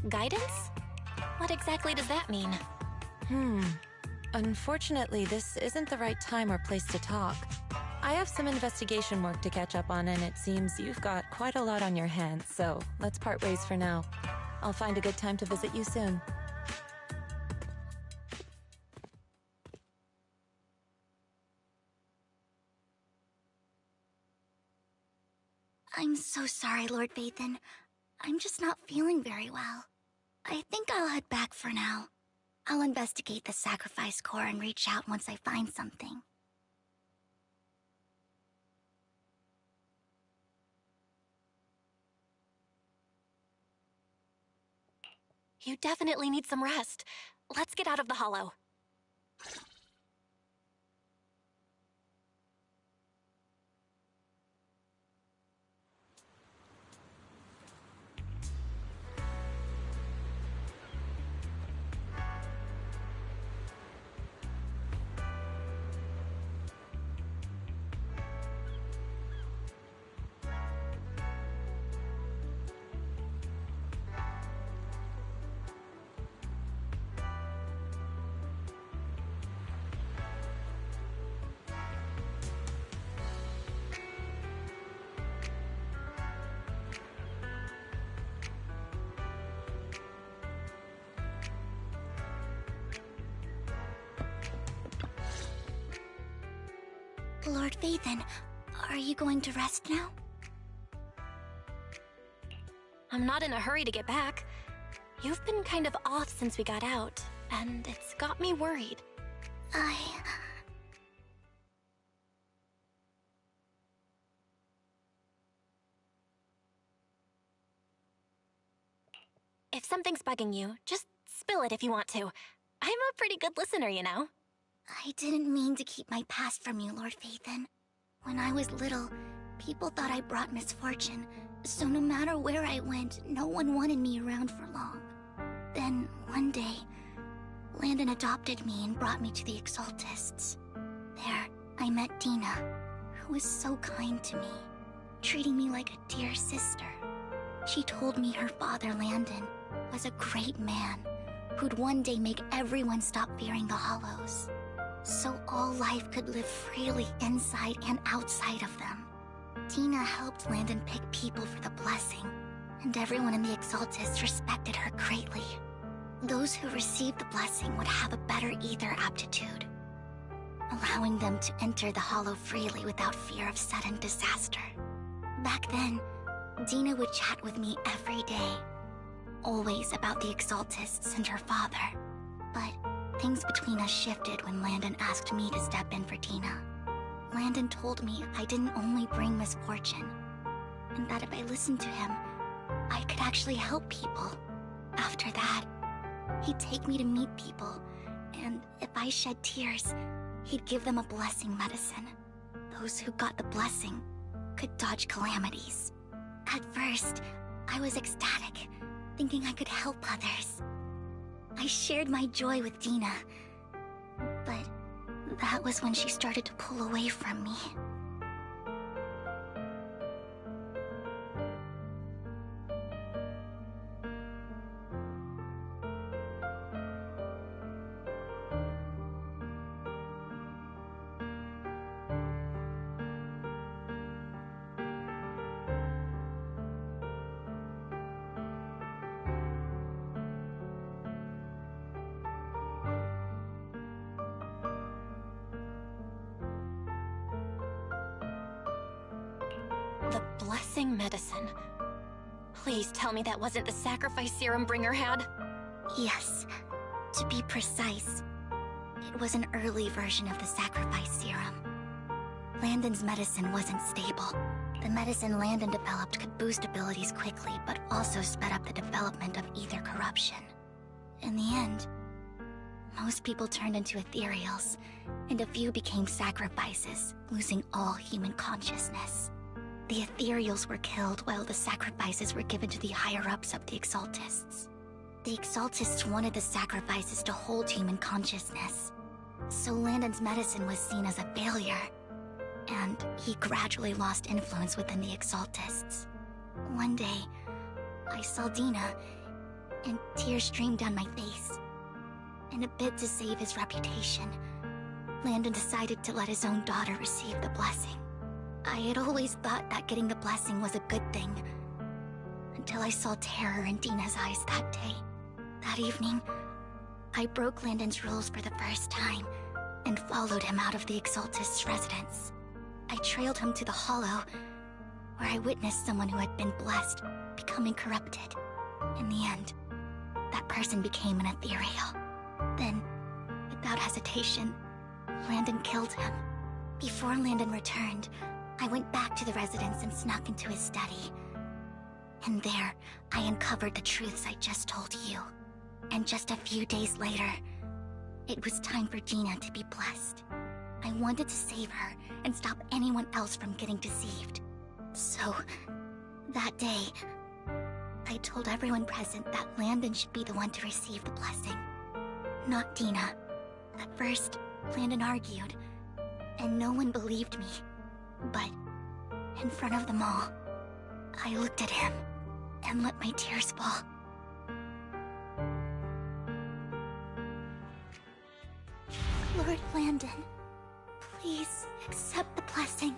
Guidance? What exactly does that mean? Unfortunately, this isn't the right time or place to talk. I have some investigation work to catch up on, and it seems you've got quite a lot on your hands, so let's part ways for now. I'll find a good time to visit you soon. I'm so sorry, Lord Vathan. I'm just not feeling very well. I think I'll head back for now. I'll investigate the sacrifice core and reach out once I find something. You definitely need some rest. Let's get out of the hollow. Lord Vathan, are you going to rest now? I'm not in a hurry to get back. You've been kind of off since we got out, and it's got me worried. If something's bugging you, just spill it if you want to. I'm a pretty good listener, you know. I didn't mean to keep my past from you, Lord Vathan. When I was little, people thought I brought misfortune, so no matter where I went, no one wanted me around for long. Then, one day, Landon adopted me and brought me to the Exaltists. There, I met Dina, who was so kind to me, treating me like a dear sister. She told me her father, Landon, was a great man, who'd one day make everyone stop fearing the Hollows, so all life could live freely inside and outside of them. Dina helped Landon pick people for the blessing, and everyone in the Exaltists respected her greatly. Those who received the blessing would have a better ether aptitude, allowing them to enter the Hollow freely without fear of sudden disaster. Back then, Dina would chat with me every day, always about the Exaltists and her father. But things between us shifted when Landon asked me to step in for Dina. Landon told me I didn't only bring misfortune, and that if I listened to him, I could actually help people. After that, he'd take me to meet people, and if I shed tears, he'd give them a blessing medicine. Those who got the blessing could dodge calamities. At first, I was ecstatic, thinking I could help others. I shared my joy with Dina, but that was when she started to pull away from me. The blessing medicine. Please tell me that wasn't the sacrifice serum Bringer had. Yes. To be precise, it was an early version of the sacrifice serum. Landon's medicine wasn't stable. The medicine Landon developed could boost abilities quickly, but also sped up the development of ether corruption. In the end, most people turned into ethereals, and a few became sacrifices, losing all human consciousness. The ethereals were killed while the sacrifices were given to the higher-ups of the Exaltists. The Exaltists wanted the sacrifices to hold human consciousness, so Landon's medicine was seen as a failure, and he gradually lost influence within the Exaltists. One day, I saw Dina, and tears streamed down my face. In a bid to save his reputation, Landon decided to let his own daughter receive the blessing. I had always thought that getting the blessing was a good thing, until I saw terror in Dina's eyes that day. That evening, I broke Landon's rules for the first time and followed him out of the Exaltist's residence. I trailed him to the Hollow, where I witnessed someone who had been blessed becoming corrupted. In the end, that person became an ethereal. Then, without hesitation, Landon killed him. Before Landon returned, I went back to the residence and snuck into his study. And there, I uncovered the truths I just told you. And just a few days later, it was time for Dina to be blessed. I wanted to save her and stop anyone else from getting deceived. So, that day, I told everyone present that Landon should be the one to receive the blessing, not Dina. At first, Landon argued, and no one believed me. But, in front of them all, I looked at him and let my tears fall. Lord Landon, please accept the blessing.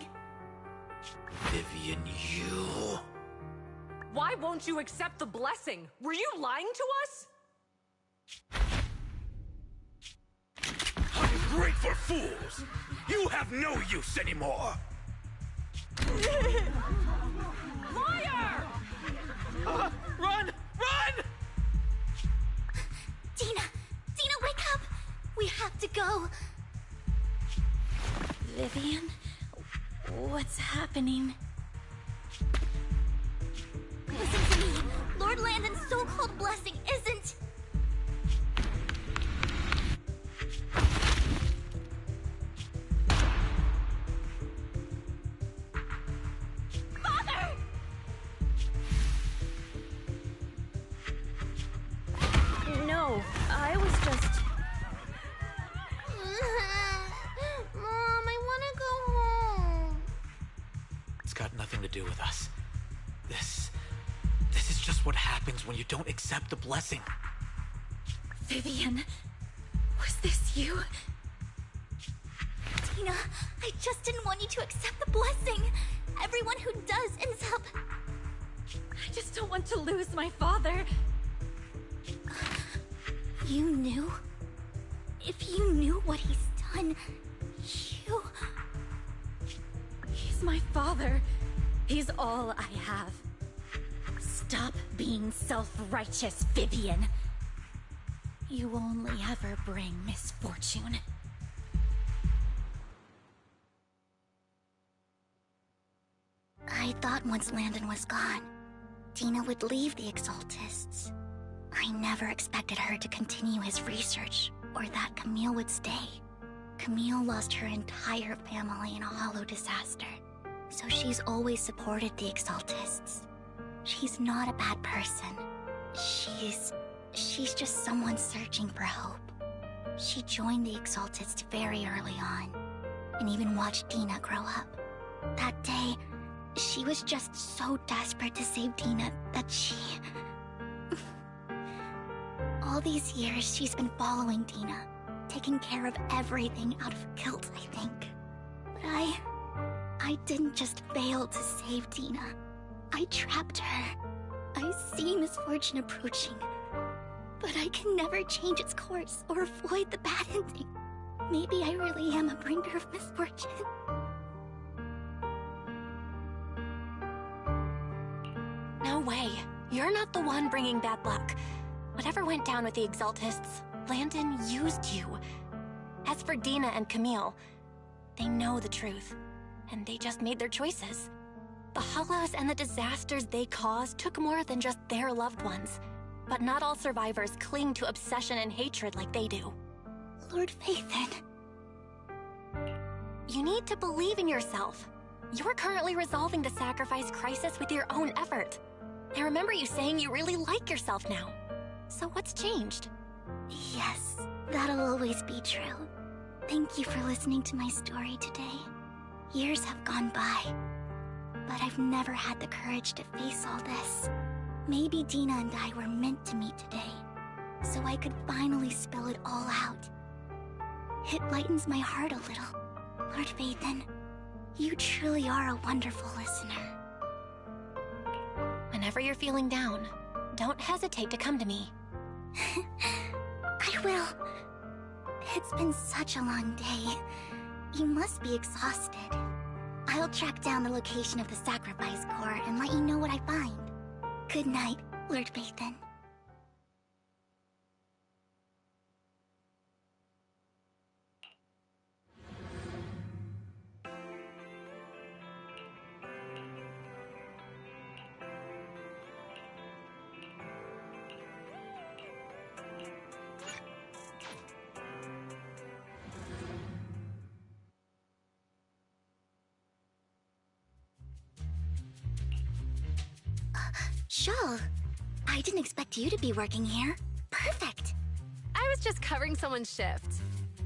Vivian, you... Why won't you accept the blessing? Were you lying to us? Ungrateful fools! You have no use anymore! Liar! Run! Run! Dina! Dina, wake up! We have to go! Vivian? What's happening? Listen to me! Lord Landon's so-called blessing isn't... Father! No, I was just... Mom, I want to go home. It's got nothing to do with us. This is just what happens when you don't accept the blessing. Vivian, was this you? Dina, I just didn't want you to accept the blessing. Everyone who does ends up... I just don't want to lose my father. You knew? If you knew what he's done, you... He's my father. He's all I have. Stop being self-righteous, Vivian. You only ever bring misfortune. I thought once Landon was gone, Dina would leave the Exaltists. I never expected her to continue his research, or that Camille would stay. Camille lost her entire family in a hollow disaster, so she's always supported the Exaltists. She's not a bad person. She's just someone searching for hope. She joined the Exaltists very early on, and even watched Dina grow up. That day, she was just so desperate to save Dina that she... All these years, she's been following Dina, taking care of everything out of guilt, I think. But I didn't just fail to save Dina. I trapped her. I see misfortune approaching, but I can never change its course or avoid the bad ending. Maybe I really am a bringer of misfortune. No way. You're not the one bringing bad luck. Whatever went down with the Exaltists, Landon used you. As for Dina and Camille, they know the truth, and they just made their choices. The Hollows and the disasters they caused took more than just their loved ones. But not all survivors cling to obsession and hatred like they do. Lord Phaethon. You need to believe in yourself. You're currently resolving the sacrifice crisis with your own effort. I remember you saying you really like yourself now. So what's changed? Yes, that'll always be true. Thank you for listening to my story today. Years have gone by, but I've never had the courage to face all this. Maybe Dina and I were meant to meet today, so I could finally spill it all out. It lightens my heart a little. Lord Vathan, you truly are a wonderful listener. Whenever you're feeling down, don't hesitate to come to me. I will. It's been such a long day. You must be exhausted. I'll track down the location of the sacrifice core and let you know what I find. Good night, Lord Vathan. Shawl, I didn't expect you to be working here. Perfect. I was just covering someone's shift.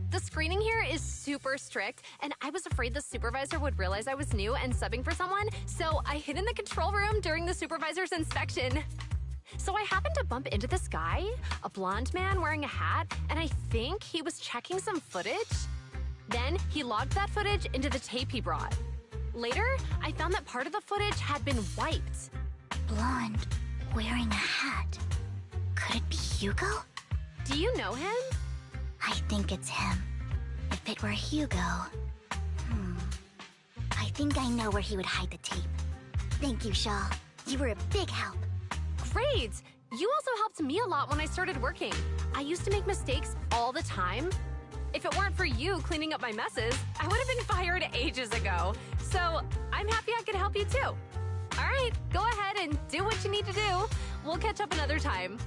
The screening here is super strict, and I was afraid the supervisor would realize I was new and subbing for someone, so I hid in the control room during the supervisor's inspection. So I happened to bump into this guy, a blonde man wearing a hat, and I think he was checking some footage. Then he logged that footage into the tape he brought. Later, I found that part of the footage had been wiped. Blonde, wearing a hat. Could it be Hugo? Do you know him? I think it's him. If it were Hugo... I think I know where he would hide the tape. Thank you, Shaw. You were a big help. Great! You also helped me a lot when I started working. I used to make mistakes all the time. If it weren't for you cleaning up my messes, I would have been fired ages ago. So I'm happy I could help you too. All right, go ahead and do what you need to do. We'll catch up another time.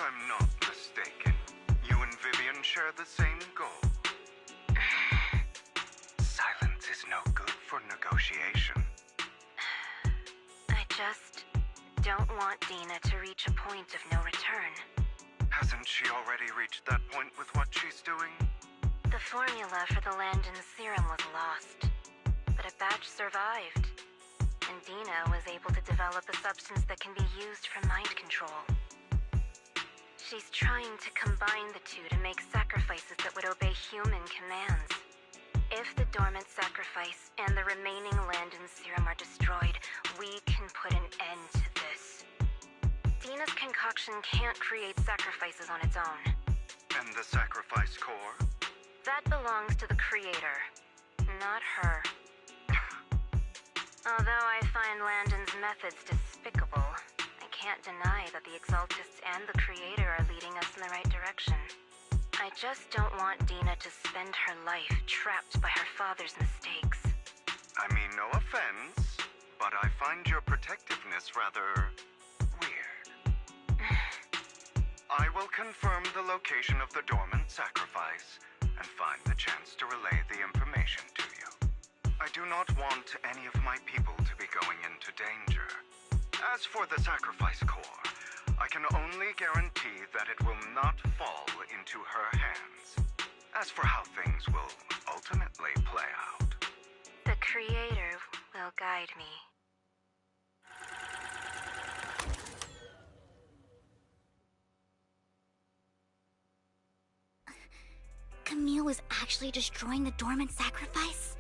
If I'm not mistaken, you and Vivian share the same goal. Silence is no good for negotiation. I just don't want Dina to reach a point of no return. Hasn't she already reached that point with what she's doing? The formula for the Landon serum was lost, but a batch survived, and Dina was able to develop a substance that can be used for mind control. She's trying to combine the two to make sacrifices that would obey human commands. If the dormant sacrifice and the remaining Landon serum are destroyed, we can put an end to this. Dina's concoction can't create sacrifices on its own. And the sacrifice core? That belongs to the creator, not her. Although I find Landon's methods despicable, I can't deny that the Exaltists and the creator are leading us in the right direction. I just don't want Dina to spend her life trapped by her father's mistakes. I mean, no offense, but I find your protectiveness rather weird. I will confirm the location of the dormant sacrifice and find the chance to relay the information to you. I do not want any of my people to be going into danger. As for the sacrifice core, I can only guarantee that it will not fall into her hands. As for how things will ultimately play out, the creator will guide me. Camille was actually destroying the dormant sacrifice?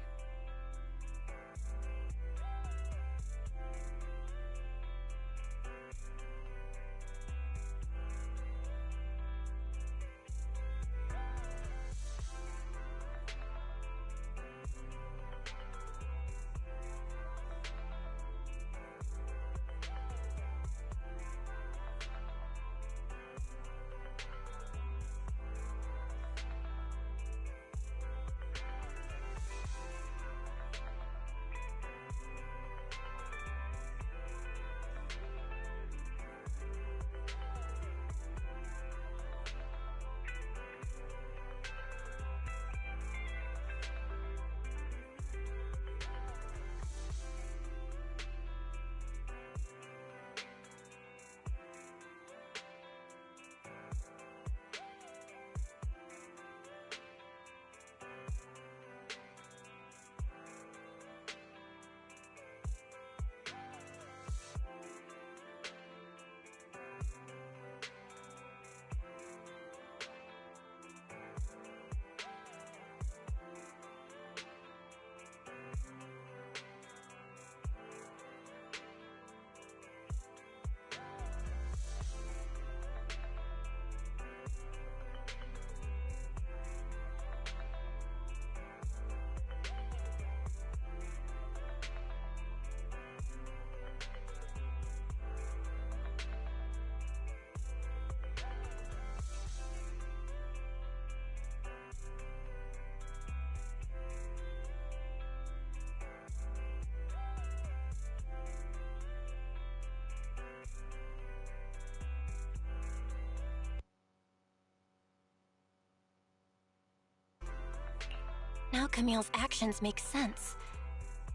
Now Camille's actions make sense.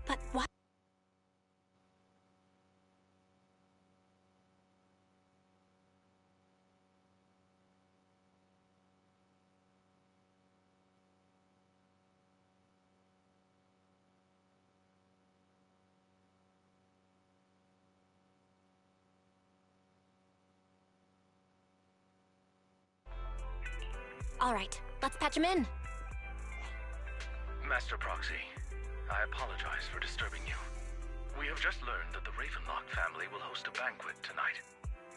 But why? All right, let's patch him in. Master Proxy, I apologize for disturbing you. We have just learned that the Ravenlock family will host a banquet tonight.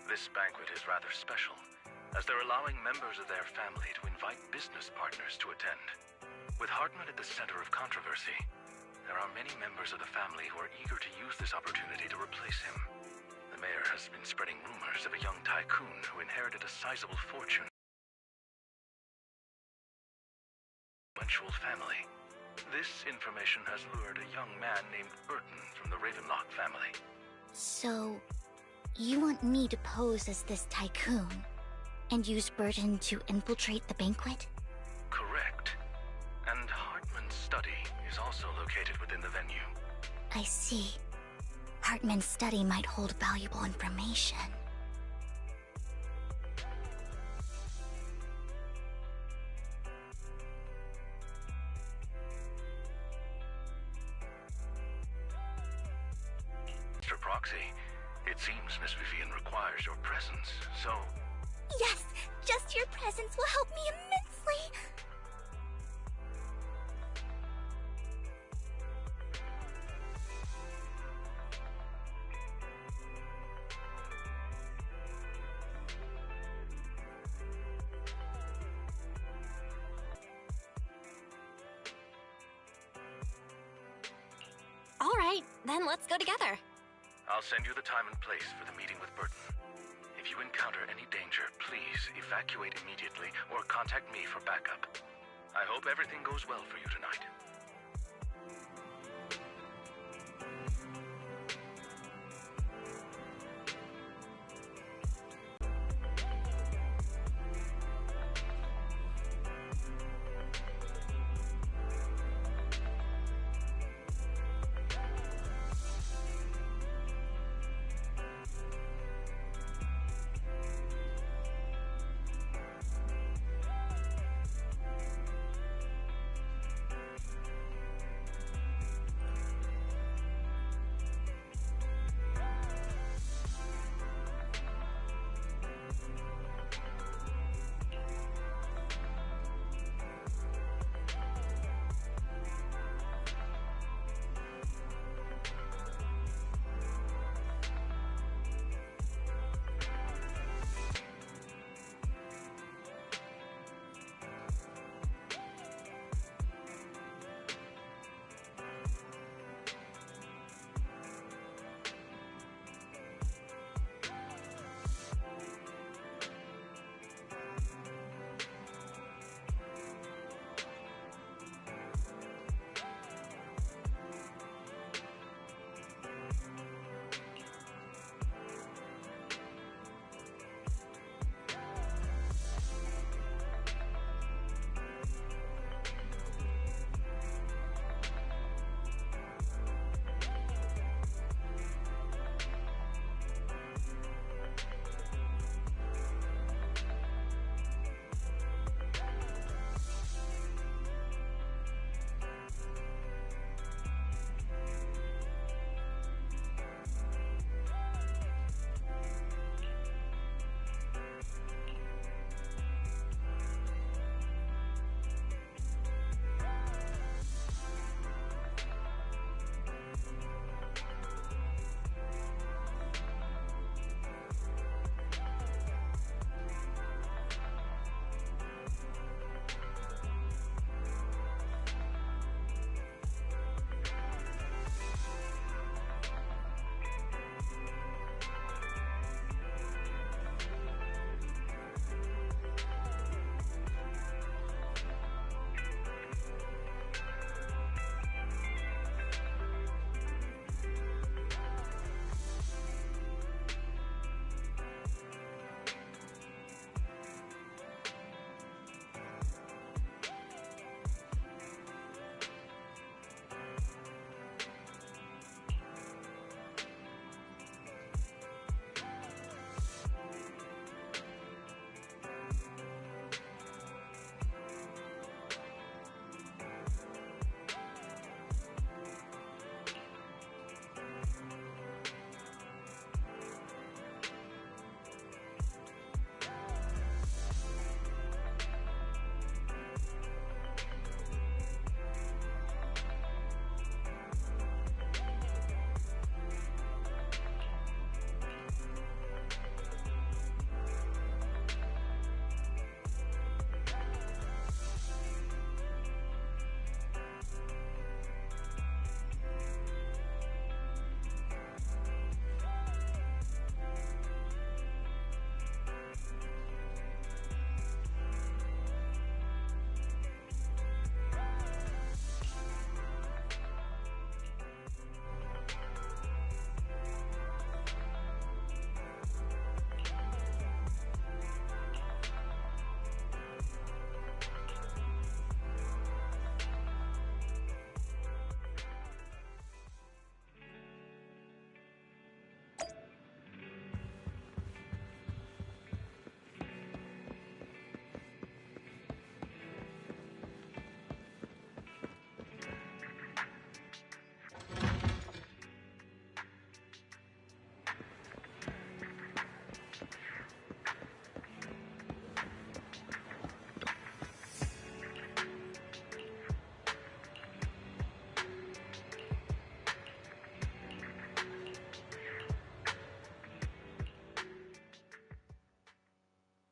This banquet is rather special, as they're allowing members of their family to invite business partners to attend. With Hartman at the center of controversy, there are many members of the family who are eager to use this opportunity to replace him. The mayor has been spreading rumors of a young tycoon who inherited a sizable fortune. Influential family. This information has lured a young man named Burton from the Ravenlock family. So, you want me to pose as this tycoon? And use Burton to infiltrate the banquet? Correct. And Hartman's study is also located within the venue. I see. Hartman's study might hold valuable information. Mr. Proxy, it seems Miss Vivian requires your presence, so... Yes! Just your presence will help me immensely! All right, then let's go together. I'll send you the time and place for the meeting with Burton. If you encounter any danger, please evacuate immediately or contact me for backup. I hope everything goes well for you tonight.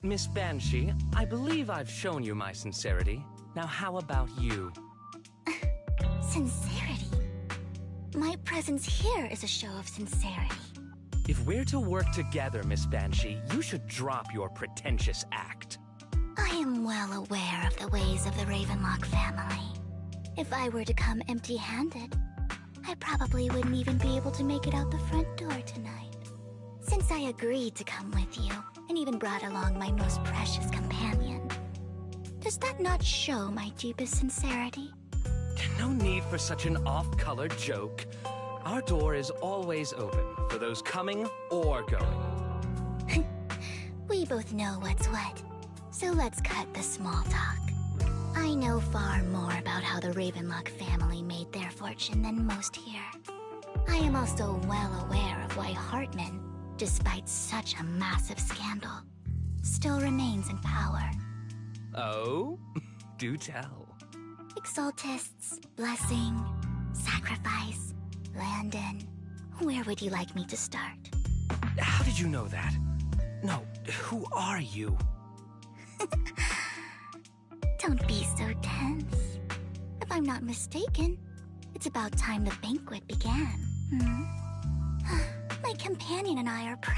Miss Banshee, I believe I've shown you my sincerity. Now how about you? Sincerity? My presence here is a show of sincerity. If we're to work together, Miss Banshee, you should drop your pretentious act. I am well aware of the ways of the Ravenlock family. If I were to come empty-handed, I probably wouldn't even be able to make it out the front door tonight. Since I agreed to come with you, and even brought along my most precious companion, does that not show my deepest sincerity? No need for such an off-color joke. Our door is always open for those coming or going. We both know what's what, so let's cut the small talk. I know far more about how the Ravenlock family made their fortune than most here. I am also well aware of why Hartman, despite such a massive scandal, still remains in power. Oh? Do tell. Exaltists, blessing, sacrifice, Landon. Where would you like me to start? How did you know that? No, who are you? Don't be so tense. If I'm not mistaken, it's about time the banquet began. My companion and I are